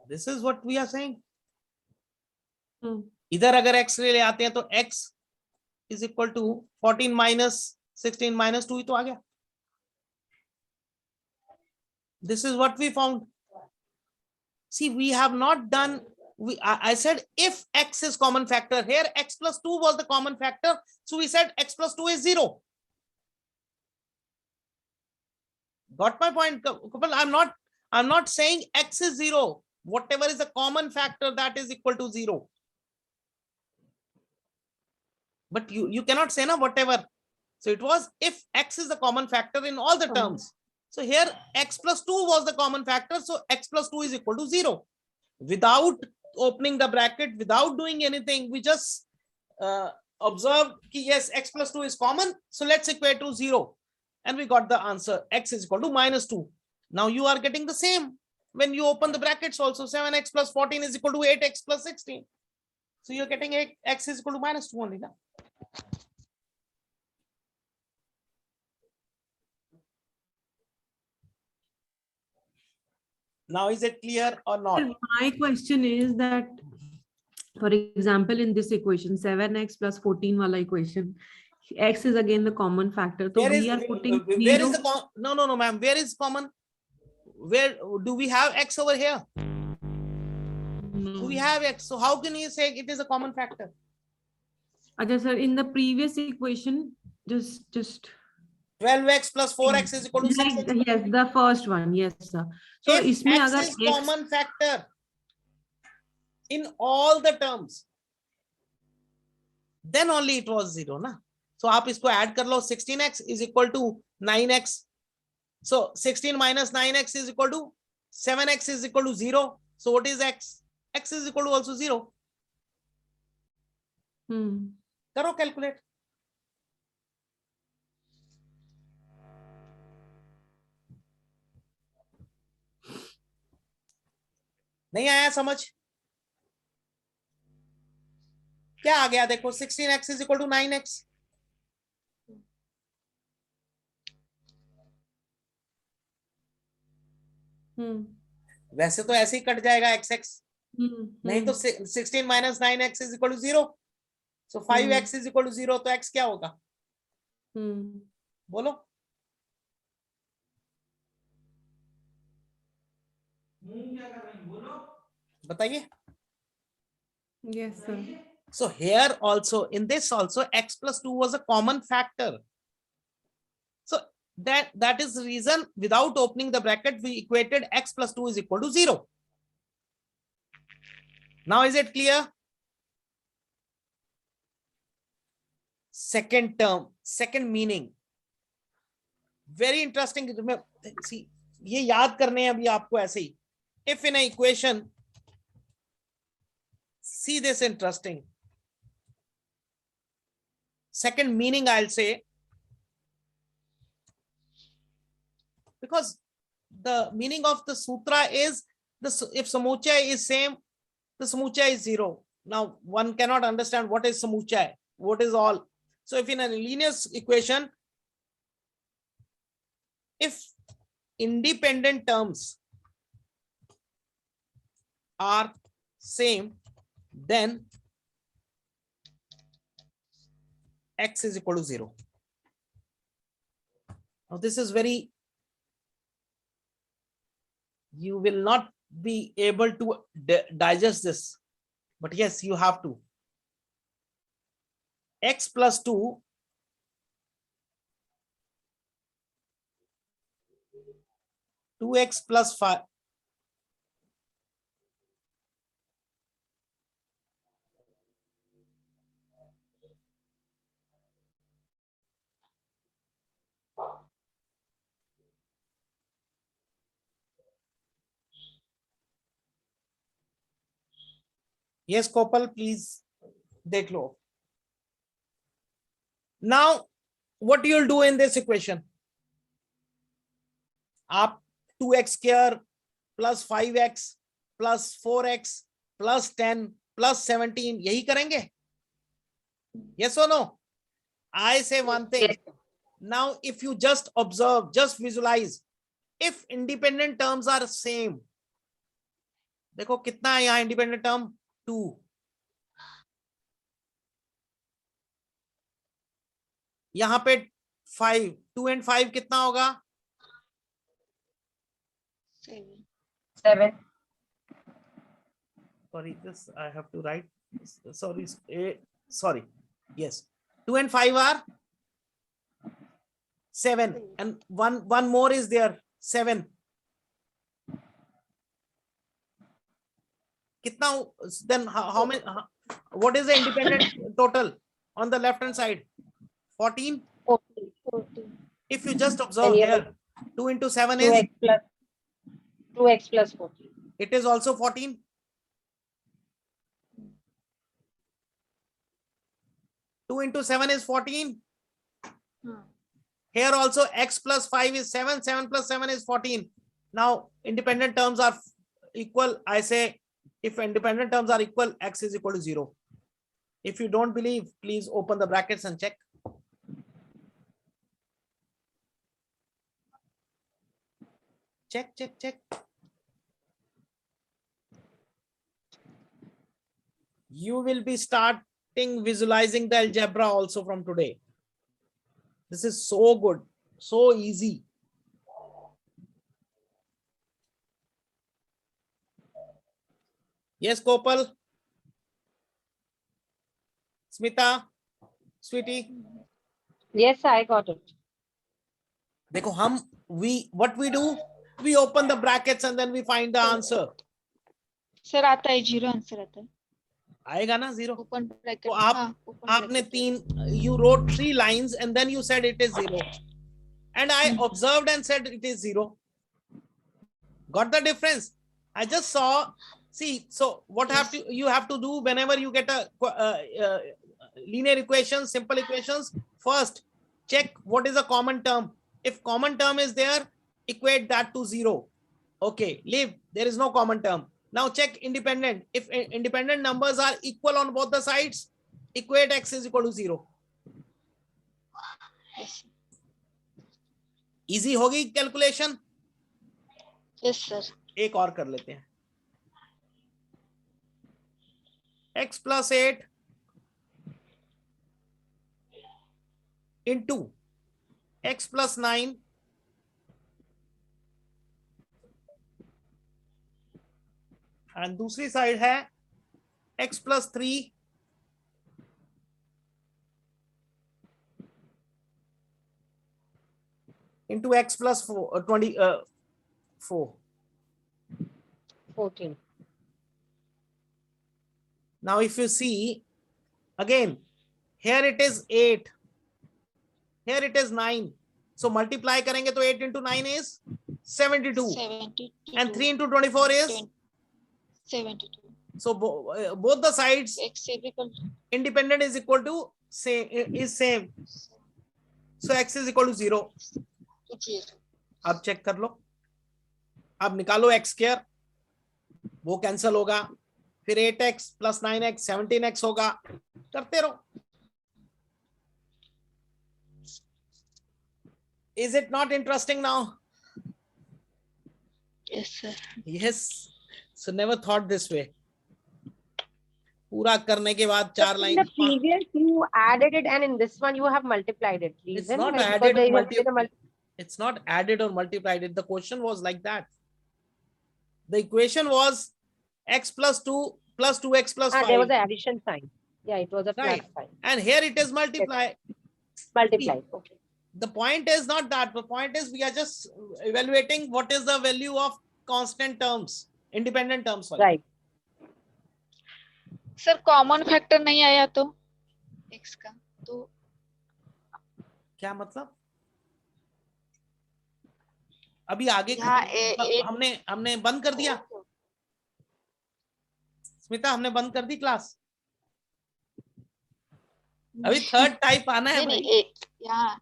This is what we are saying. इधर अगर x ले आते हैं तो x is equal to 14 minus 16 minus 2 ही तो आ गया. This is what we found. See, we have not done, I said if x is common factor, here x plus 2 was the common factor. So we said x plus 2 is 0. Got my point, Kapil? I'm not saying x is 0. Whatever is a common factor, that is equal to 0. But you cannot say na whatever. So it was if x is the common factor in all the terms. So here x plus 2 was the common factor. So x plus 2 is equal to 0. Without opening the bracket, without doing anything, we just observed ki yes, x plus 2 is common, so let's equate to 0, and we got the answer, x is equal to -2. Now you are getting the same when you open the brackets also. 7x plus 14 is equal to 8x plus 16. So you're getting x is equal to -2 only now. Now is it clear or not? My question is that, for example, in this equation, 7x plus 14 wala equation, x is again the common factor. So Where is we are putting where is 0. the no ma'am, where is common? Where do we have x over here? Do we have x? So how can you say it is a common factor? Acha sir, in the previous equation, just 12x plus 4x is equal to 6x. like, yes, the first one, yes sir. So If isme x agar is common factor in all the terms, then only it was 0 na. So आप इसको add कर लो, 16x is equal to 9x. So 16 minus 9x is equal to 7x is equal to 0. So what is x? X is equal to also 0. करो calculate. नहीं आया समझ? क्या आ गया देखो, 16x is equal to 9x. वैसे तो ऐसे ही कट जाएगा xx. नहीं तो 16 minus 9x is equal to 0. So 5x is equal to 0. तो x क्या होगा? बोलो. बताइए. yes sir. So here also, in this also, x plus 2 was a common factor. So that is the reason, without opening the bracket, we equated x plus 2 is equal to 0. Now is it clear? Second term, second meaning. Very interesting. See, ये याद करने हैं अभी आपको ऐसे ही. If in an equation, see this interesting. Second meaning I'll say, because the meaning of the sutra is if samuchaya is same, the samuchaya is 0. Now one cannot understand what is samuchaya, what is all. So if in a linear equation, if independent terms are same, then x is equal to 0. Now this is very, you will not be able to digest this, but yes, you have to. X plus 2 2x plus 5 yes Kopal, please dekh lo. Now what you'll do in this equation, आप 2x square plus 5x plus 4x plus 10 plus 17 यही करेंगे? Yes or no? I say one thing. Now if you just observe, just visualize, if independent terms are same, देखो कितना है यहाँ independent term? 2. यहाँ पे 5, 2 and 5 कितना होगा? 7. Sorry, this I have to write. Sorry. Yes. 2 and 5 are 7, and one more is there, 7. Kitna, then how many? What is the independent total on the left hand side? 14. 14. If you just observe here, 2 into 7 is 2x plus 14. It is also 14. 2 into 7 is 14. Hmm. Here also x plus 5 is 7. 7 plus 7 is 14. Now independent terms are equal. I say if independent terms are equal, x is equal to 0. If you don't believe, please open the brackets and check. Check. You will be starting visualizing the algebra also from today. This is so good, so easy. Yes, Kopal. Smita, sweetie. Yes, I got it. देखो हम what we do, we open the brackets and then we find the answer. Sir आता है 0 answer आता है आएगा ना 0. Open bracket तो आप हाँ ओपन आपने you wrote 3 lines and then you said it is 0, and I observed and said it is 0. Got the difference? I just saw. See, so what you have to do whenever you get a linear equations, simple equations, first check what is a common term. If common term is there, equate that to 0. Okay, leave, there is no common term. Now check independent. If independent numbers are equal on both the sides, equate x is equal to 0. Easy होगी calculation? Yes sir एक और कर लेते हैं. x plus 8 into x plus 9 and दूसरी side है x plus 3 into x plus 4 4. 14. Now if you see again, here it is 8, here it is 9, so multiply करेंगे तो 8 into 9 is 72, 72 and 3 into 24 is 72 so both the sides x equal independent is equal to same, so x is equal to 0. to 0 अब check कर लो, अब निकालो x square, वो cancel होगा, फिर 8x plus 9x 17x होगा, करते रहो. Is it not interesting now? yes sir Yes. So never thought this way. पूरा करने के बाद 4 In line. the previous you added it and in this one you have multiplied it. It's Reason, not like, added because or there is a It's not added or multiplied. The question was like that. The equation was x plus 2 plus 2x plus 5. there was an addition sign. Yeah, it was a plus Right. sign. And here it is multiply. Multiplied. Okay. The point is not that. The point is we are just evaluating what is the value of constant terms, independent terms. Sorry. Right. Sir common factor नहीं आया तो x का तो क्या मतलब? अभी आगे यहाँ हमने बंद कर दिया. स्मिता हमने बंद कर दी क्लास. अभी थर्ड टाइप आना है भाई. यहाँ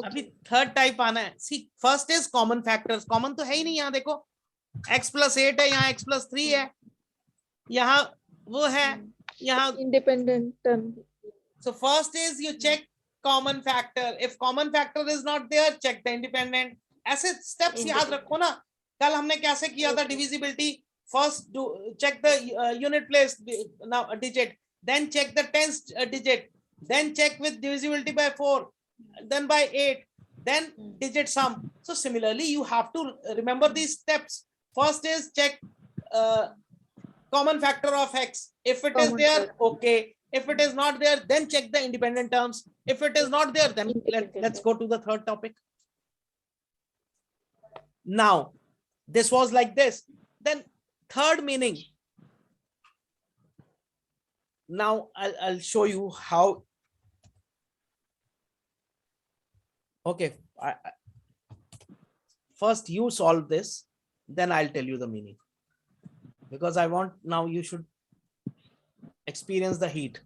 अभी थर्ड टाइप आना है. See first is common factors. Common तो है ही नहीं. यहाँ देखो x plus 8 है, यहाँ x plus 3 है, यहाँ वो है, यहाँ independent term. So first is you check common factor. If common factor is not there, check the independent. ऐसे steps याद रखो ना. कल हमने कैसे किया था divisibility? First do check the unit place now digit, then check the tens digit, then check with divisibility by 4, then by 8, then digit sum. So similarly you have to remember these steps. First is check common factor of x. If it is there, okay. If it is not there, then check the independent terms. If it is not there, then let's go to the third topic. Now, this was like this. Then third meaning. Now I'll show you how. Okay. First you solve this, then I'll tell you the meaning. Because I want now you should experience the heat.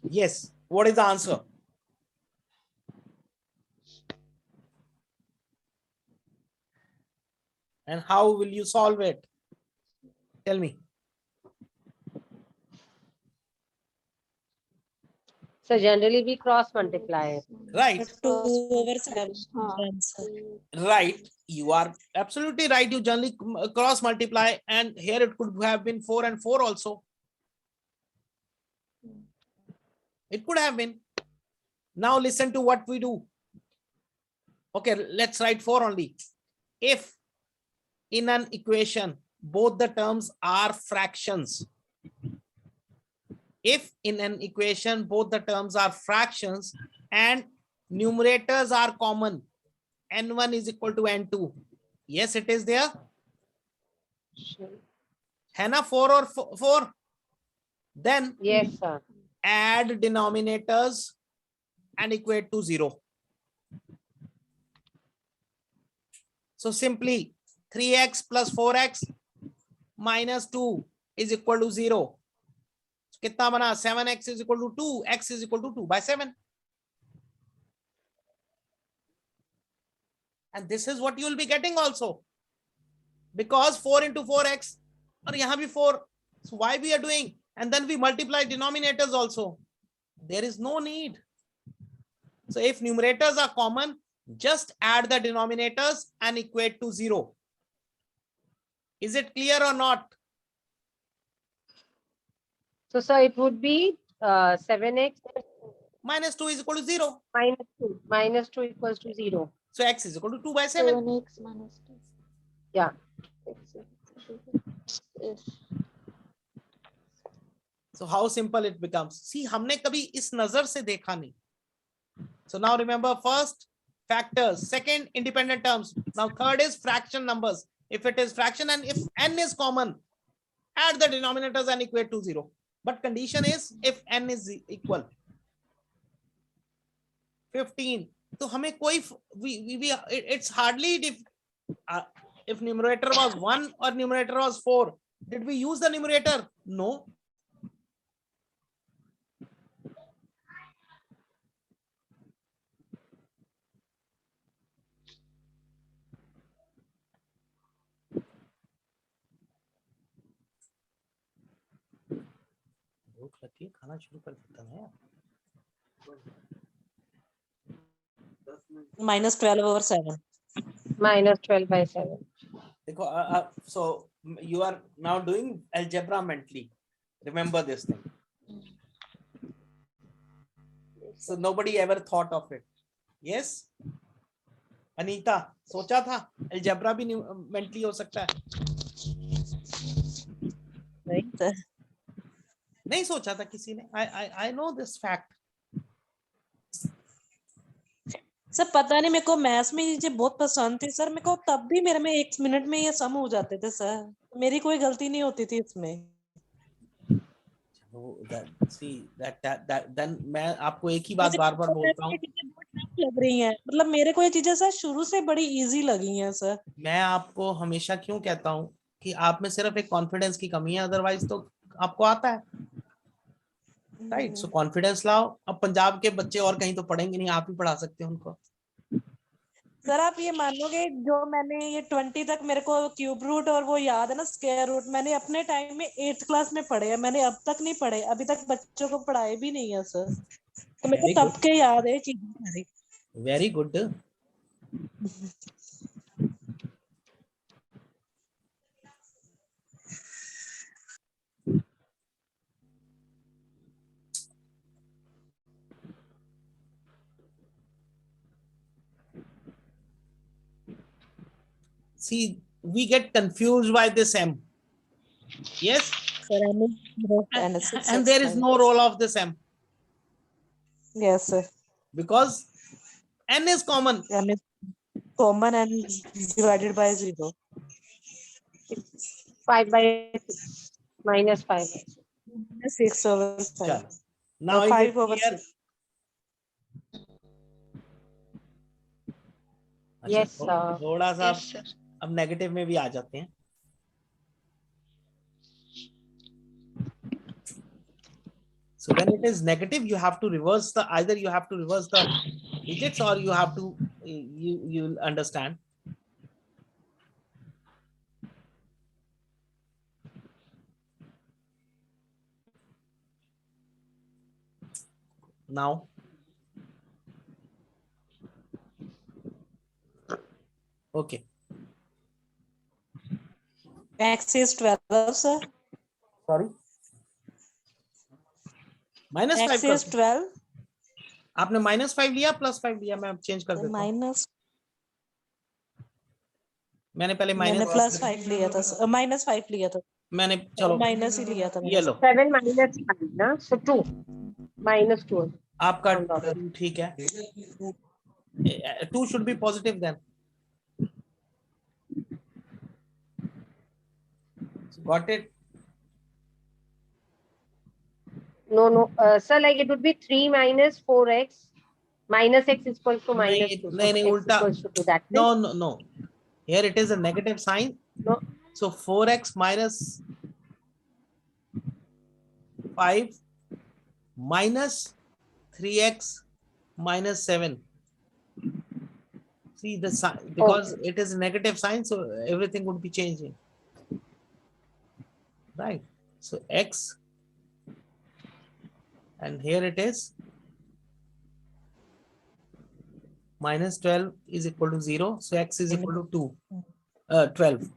Yes. What is the answer? And how will you solve it? Tell me. So generally we cross multiply it. Right. 2/7 हाँ, answer. Right. You are absolutely right. You generally cross multiply, and here it could have been 4 and 4 also. It could have been. Now listen to what we do. Okay, let's write 4 only. If in an equation both the terms are fractions, if in an equation both the terms are fractions and numerators are common, n1 is equal to n2. Yes, it is there. है ना 4 or 4? Then Yes, sir. add denominators and equate to 0. So simply 3x plus 4x minus 2 is equal to 0. कितना बना? 7x is equal to 2, x is equal to 2 by 7. And this is what you will be getting also. Because 4 into 4x, और यहाँ भी 4. So why we are doing? And then we multiply denominators also. There is no need. So if numerators are common, just add the denominators and equate to 0. Is it clear or not? So sir, it would be 7x Minus 2 is equal to 0. minus 2. Minus 2 equals to 0. So x is equal to 2 by 7. 7x minus 2. Yeah. Yes. So how simple it becomes. See, हमने कभी इस नजर से देखा नहीं. So now remember, first factors, second independent terms. Now third is fraction numbers. If it is fraction and if n is common, add the denominators and equate to 0. But condition is if n is equal. 15. So हमें कोई it's hardly if numerator was 1 or numerator was 4. Did we use the numerator? No. भूख लगी है, खाना शुरू कर देता है यार. Minus 12/7. Minus 12 by 7. देखो, so you are now doing algebra mentally. Remember this thing. So nobody ever thought of it. Yes? Anita, सोचा था algebra भी mentally हो सकता है? Right. नहीं सोचा था किसी ने. I know this fact. Sir पता नहीं, मेरे को मैथ्स में ये बहुत पसंद थी सर. मेरे को तब भी मेरे में 1 मिनट में ये सम हो जाते थे सर. मेरी कोई गलती नहीं होती थी इसमें. See that then मैं आपको एक ही बात बार बार बोलता हूँ. लग रही हैं, मतलब मेरे को ये चीजें सर शुरू से बड़ी इजी लगी हैं सर. मैं आपको हमेशा क्यों कहता हूँ कि आप में सिर्फ एक कॉन्फिडेंस की कमी है, अदरवाइज तो आपको आता है. राइट. सो कॉन्फिडेंस लाओ. अब पंजाब के बच्चे और कहीं तो पढ़ेंगे नहीं, आप ही पढ़ा सकते हैं उनको. सर आप ये मानोगे, जो मैंने ये 20 तक मेरे को क्यूब रूट और वो याद है ना, स्क्वायर रूट, मैंने अपने टाइम में 8th क्लास में पढ़े हैं. मैंने अब तक नहीं पढ़े, अभी तक बच्चों को पढ़ाए भी नहीं है सर. तो मेरे को तब के याद है चीजें सारी. Very good. See, we get confused by this m. Yes. Sir, And there is no role of this m. Yes sir. Because n is common. M is common and divided by 0. 5 by 6. Minus 5 by 6. 6/5. चलो. Now is it 5/6. clear? Yes, अच्छा, sir. थोड़ा सा Yes, sir. अब negative में भी आ जाते हैं. So when it is negative, you have to reverse the, either you have to reverse the digits or you have to, you'll understand. Now, okay. X is 12, sir. Sorry. -5 X is 12. आपने -5 लिया +5 लिया? मैं अब change कर देता हूँ। Minus, मैंने पहले मैंने माइनस +5 लिया था, -5 लिया था, मैंने, चलो माइनस ही लिया था ये मैंने। लो 7 minus 5, na? So 2 minus 2. आपका On top. 2 ठीक है। 2 should be positive then. Got it? No, sir, like it would be 3 minus 4x minus x is equal to minus 2. So नहीं, x उल्टा। equals to 2. That's it. No. Here it is a negative sign. No. So 4x minus 5 minus 3x minus 7. See the sign, because it is a negative sign, so everything would be changing. Right. So x, and here it is minus 12 is equal to 0. So x is equal to 12.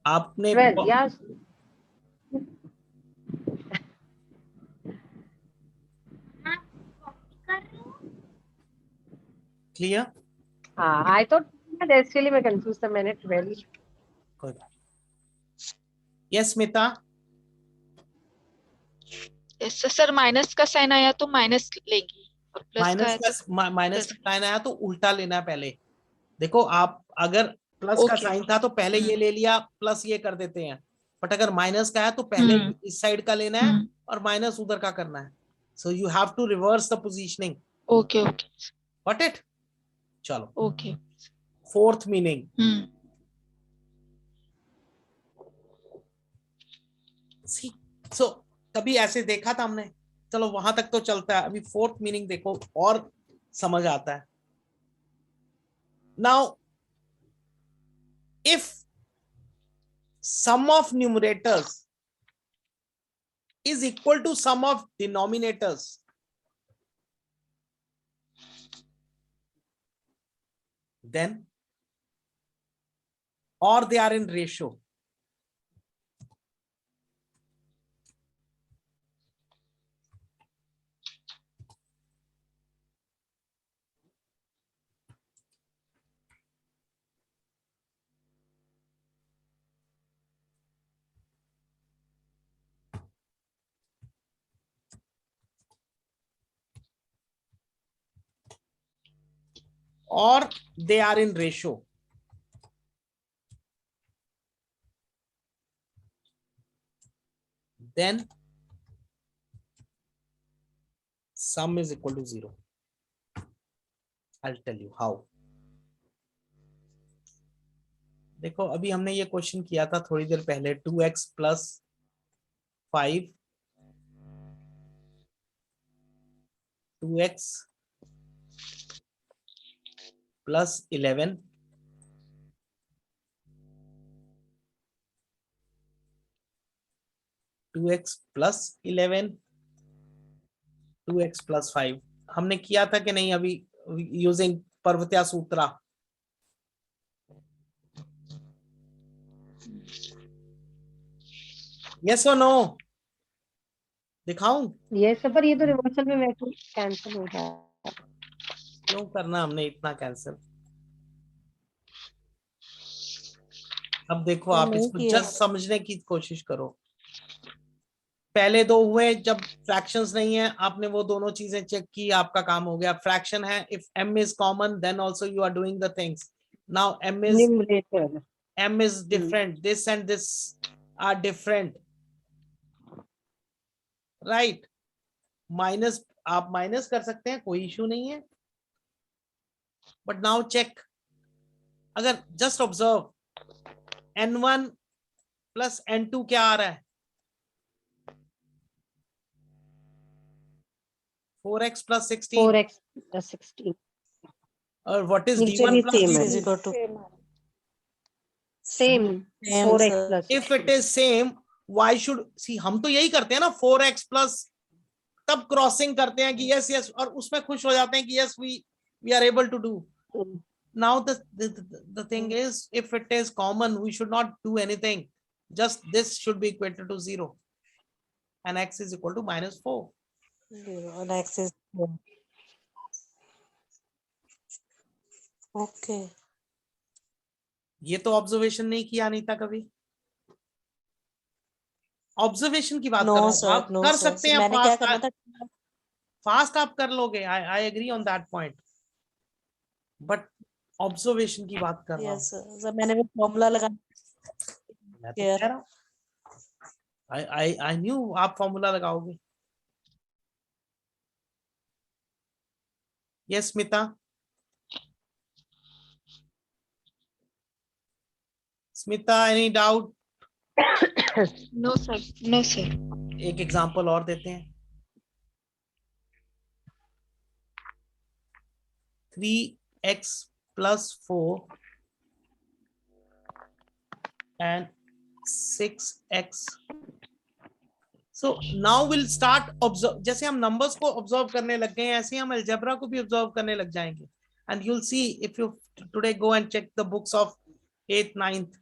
आपने 12, yes. clear? I thought that's really मैं confused था, मैंने 12. Good. Yes, Smita. Yes sir, minus का sign आया तो minus लेंगे और plus का आया तो माइनस का साइन आया तो उल्टा लेना है पहले। देखो आप अगर प्लस का साइन था तो पहले ये ले लिया, प्लस ये कर देते हैं, बट अगर माइनस का है तो पहले इस साइड का लेना है और माइनस उधर का करना है। So you have to reverse the positioning. Okay okay got it? चलो ओके। Fourth meaning. सो कभी ऐसे देखा था हमने, चलो वहां तक तो चलता है, अभी फोर्थ मीनिंग देखो और समझ आता है। Now if sum of numerators is equal to sum of denominators, then or they are in ratio, or they are in ratio, then sum is equal to 0. I'll tell you how. देखो अभी हमने ये question किया था थोड़ी देर पहले, 2x plus 5, 2x plus 11, 2x plus 11, 2x plus 5 हमने किया था कि नहीं अभी, यूजिंग पर्वत्या सूत्रा? यस और नो? दिखाऊं? Yes, पर ये तो रिवर्सल में मेरे को कैंसिल हो रहा है। क्यों करना हमने इतना कैंसिल? अब देखो आप इसको जस्ट समझने की कोशिश करो। पहले दो हुए, जब फ्रैक्शंस नहीं है आपने वो दोनों चीजें चेक की, आपका काम हो गया। फ्रैक्शन है, if m is common then also you are doing the things. Now m is different, this and this are different, right? Minus, आप माइनस कर सकते हैं, कोई इशू नहीं है, बट नाउ चेक, अगर just observe n1 plus n2 क्या आ रहा है? 4x plus 16. 4x plus 16. Or what is नीचे d1 भी plus same d2? है. is equal to Same. same, 4x sir. plus If it is same, why should see हम तो यही करते हैं ना 4x plus तब क्रॉसिंग करते हैं कि yes yes और उसमें खुश हो जाते हैं कि yes we are able to do. Now the thing is if it is common we should not do anything, just this should be equated to 0 and x is equal to -4. 0 and x is 4. Okay. ये तो observation नहीं किया अनीता कभी. Observation की बात No कर रहा sir, हूं. आप no कर sir. सकते हैं मैंने क्या करना फास्ट. था? फास्ट आप कर लोगे. I agree on that point, but observation की बात कर रहा हूं. Yes sir. सर मैंने वो फॉर्मूला लगा. मैं तो कह रहा हूं आई न्यू आप फॉर्मूला लगाओगे. Yes Smita. Smita any doubt? No sir. No sir. एक एग्जांपल और देते हैं. 3x plus 4 and 6x. So now we'll start observe. जैसे हम numbers को observe करने लग गए हैं ऐसे ही हम algebra को भी observe करने लग जाएंगे. And you'll see if you today go and check the books of 8th 9th,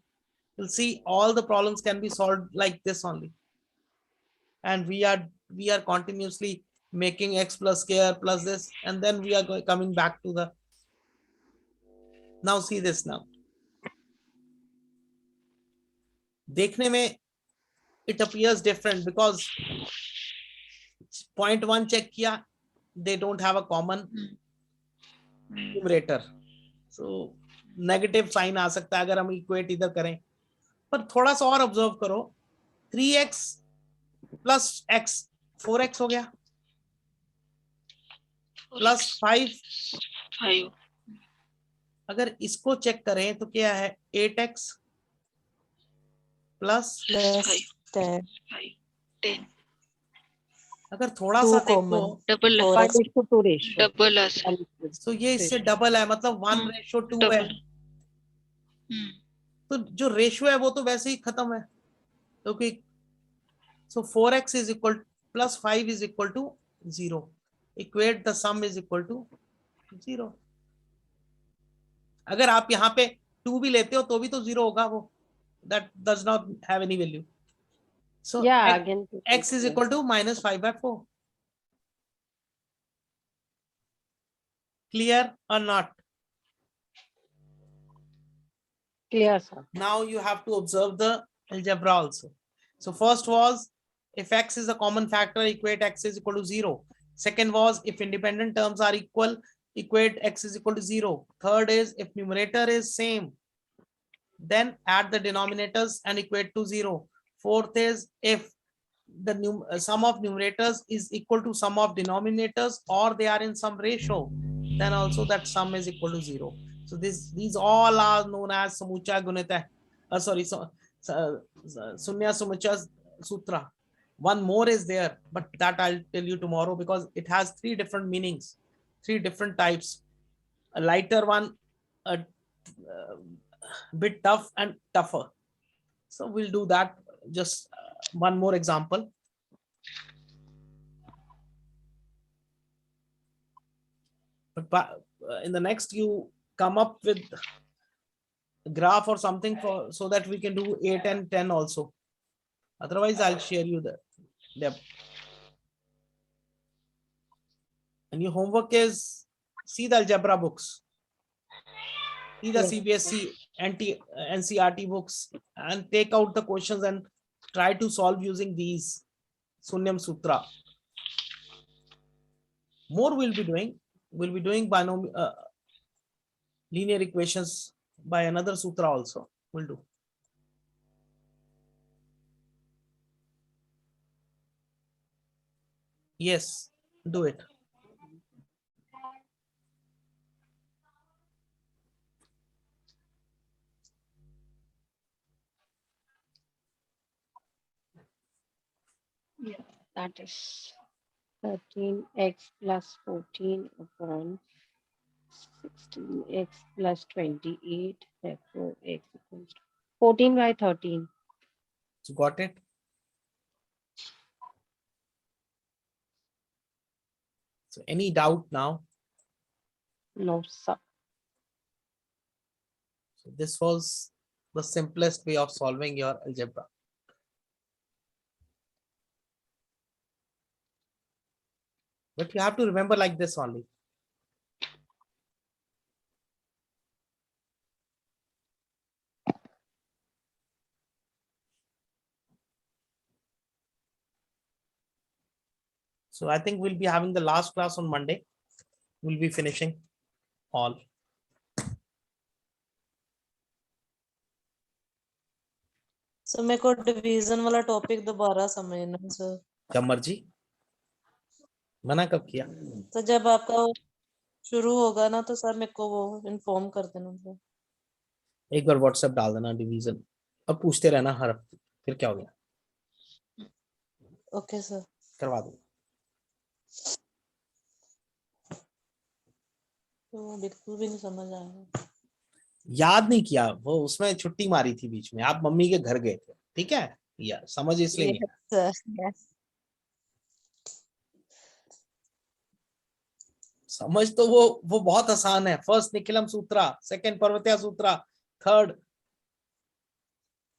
you'll see all the problems can be solved like this only. And we are continuously making x plus square plus this, and then we are coming back to the. Now see this now. देखने में it appears different because point 1 check किया, they don't have a common numerator, so negative sign आ सकता है अगर हम equate इधर करें. पर थोड़ा सा और observe करो. 3x plus x 4x हो गया plus 5. 5. अगर इसको चेक करें तो क्या है 8x plus Plus 10. 5. 10. अगर थोड़ा 2 सा common. देखो Double. 4x 1:2 ratio. Double है sir. तो ये इससे डबल है, मतलब 1:2 है. Double. तो जो रेशियो है वो तो वैसे ही खत्म है क्योंकि so 4x is equal plus 5 is equal to 0. Equate the sum is equal to 0. अगर आप यहाँ पे 2 भी लेते हो तो भी तो 0 होगा वो. That does not have any value. So Yeah, x, again. x is equal to -5/4. Clear or not? Clear, sir. Now you have to observe the algebra also. So first was if x is a common factor, equate x is equal to 0. Second was if independent terms are equal, equate x is equal to 0. Third is if numerator is same, then add the denominators and equate to 0. Fourth is if the sum of numerators is equal to sum of denominators or they are in some ratio, then also that sum is equal to 0. So these all are known as Samucha Gunita. Sunya Samucha Sutra. One more is there, but that I'll tell you tomorrow because it has 3 different meanings, 3 different types. A lighter one, a bit tough and tougher. So we'll do that. Just one more example. But in the next you come up with a graph or something for so that we can do 8 and 10 also. Otherwise I'll share you the depth. And your homework is see the algebra books, see the CBSE NCERT books and take out the questions and try to solve using these Sunyam Sutra. More we'll be doing binomial linear equations by another sutra also. We'll do. Yes, do it. Yeah, that is 13x plus 14 upon 16x plus 28. Therefore, x equals to 14 by 13. So got it? So any doubt now? No, sir. So this was the simplest way of solving your algebra. But you have to remember like this only. So I think we'll be having the last class on Monday. We'll be finishing all. Sir मेरे को division वाला topic दोबारा समझना है sir. जब मर्जी। मना कब किया? तो जब आपका शुरू होगा ना तो सर मेरे को वो इन्फॉर्म कर देना सर। एक बार व्हाट्सएप डाल देना डिवीजन। अब पूछते रहना हर हफ्ते, फिर क्या हो गया? Okay sir. करवा दो। तो बिल्कुल भी नहीं समझ आया। याद नहीं किया, वो उसमें छुट्टी मारी थी बीच में, आप मम्मी के घर गए थे, ठीक है यार, समझ इसलिए नहीं आया। Sir yes. समझ तो वो बहुत आसान है। फर्स्ट निखिलम सूत्रा, सेकंड पर्वत्या सूत्रा, थर्ड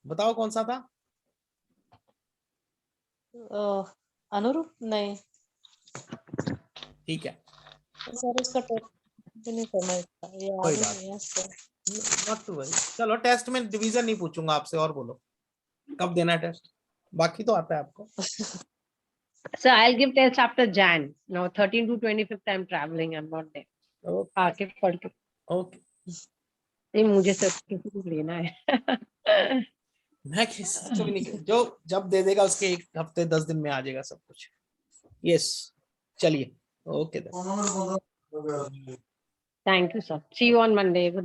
बताओ कौन सा था? अनुरूप नहीं ठीक है, सर, उसका टॉपिक भी नहीं समझता, याद कोई ही बात नहीं है सर। Not to worry. चलो टेस्ट में डिवीजन नहीं पूछूंगा आपसे, और बोलो कब देना है टेस्ट? बाकी तो आता है आपको। So I'll give test after Jan. Now 13 to 25th I'm traveling. I'm not there. आके पढ़ के ओके, नहीं, मुझे सर्टिफिकेट लेना है। मैं किसी को भी नहीं, जो जब दे देगा उसके एक हफ्ते 10 दिन में आ जाएगा सब कुछ। यस, चलिए, okay. Thank you, sir. See you on Monday. Good night.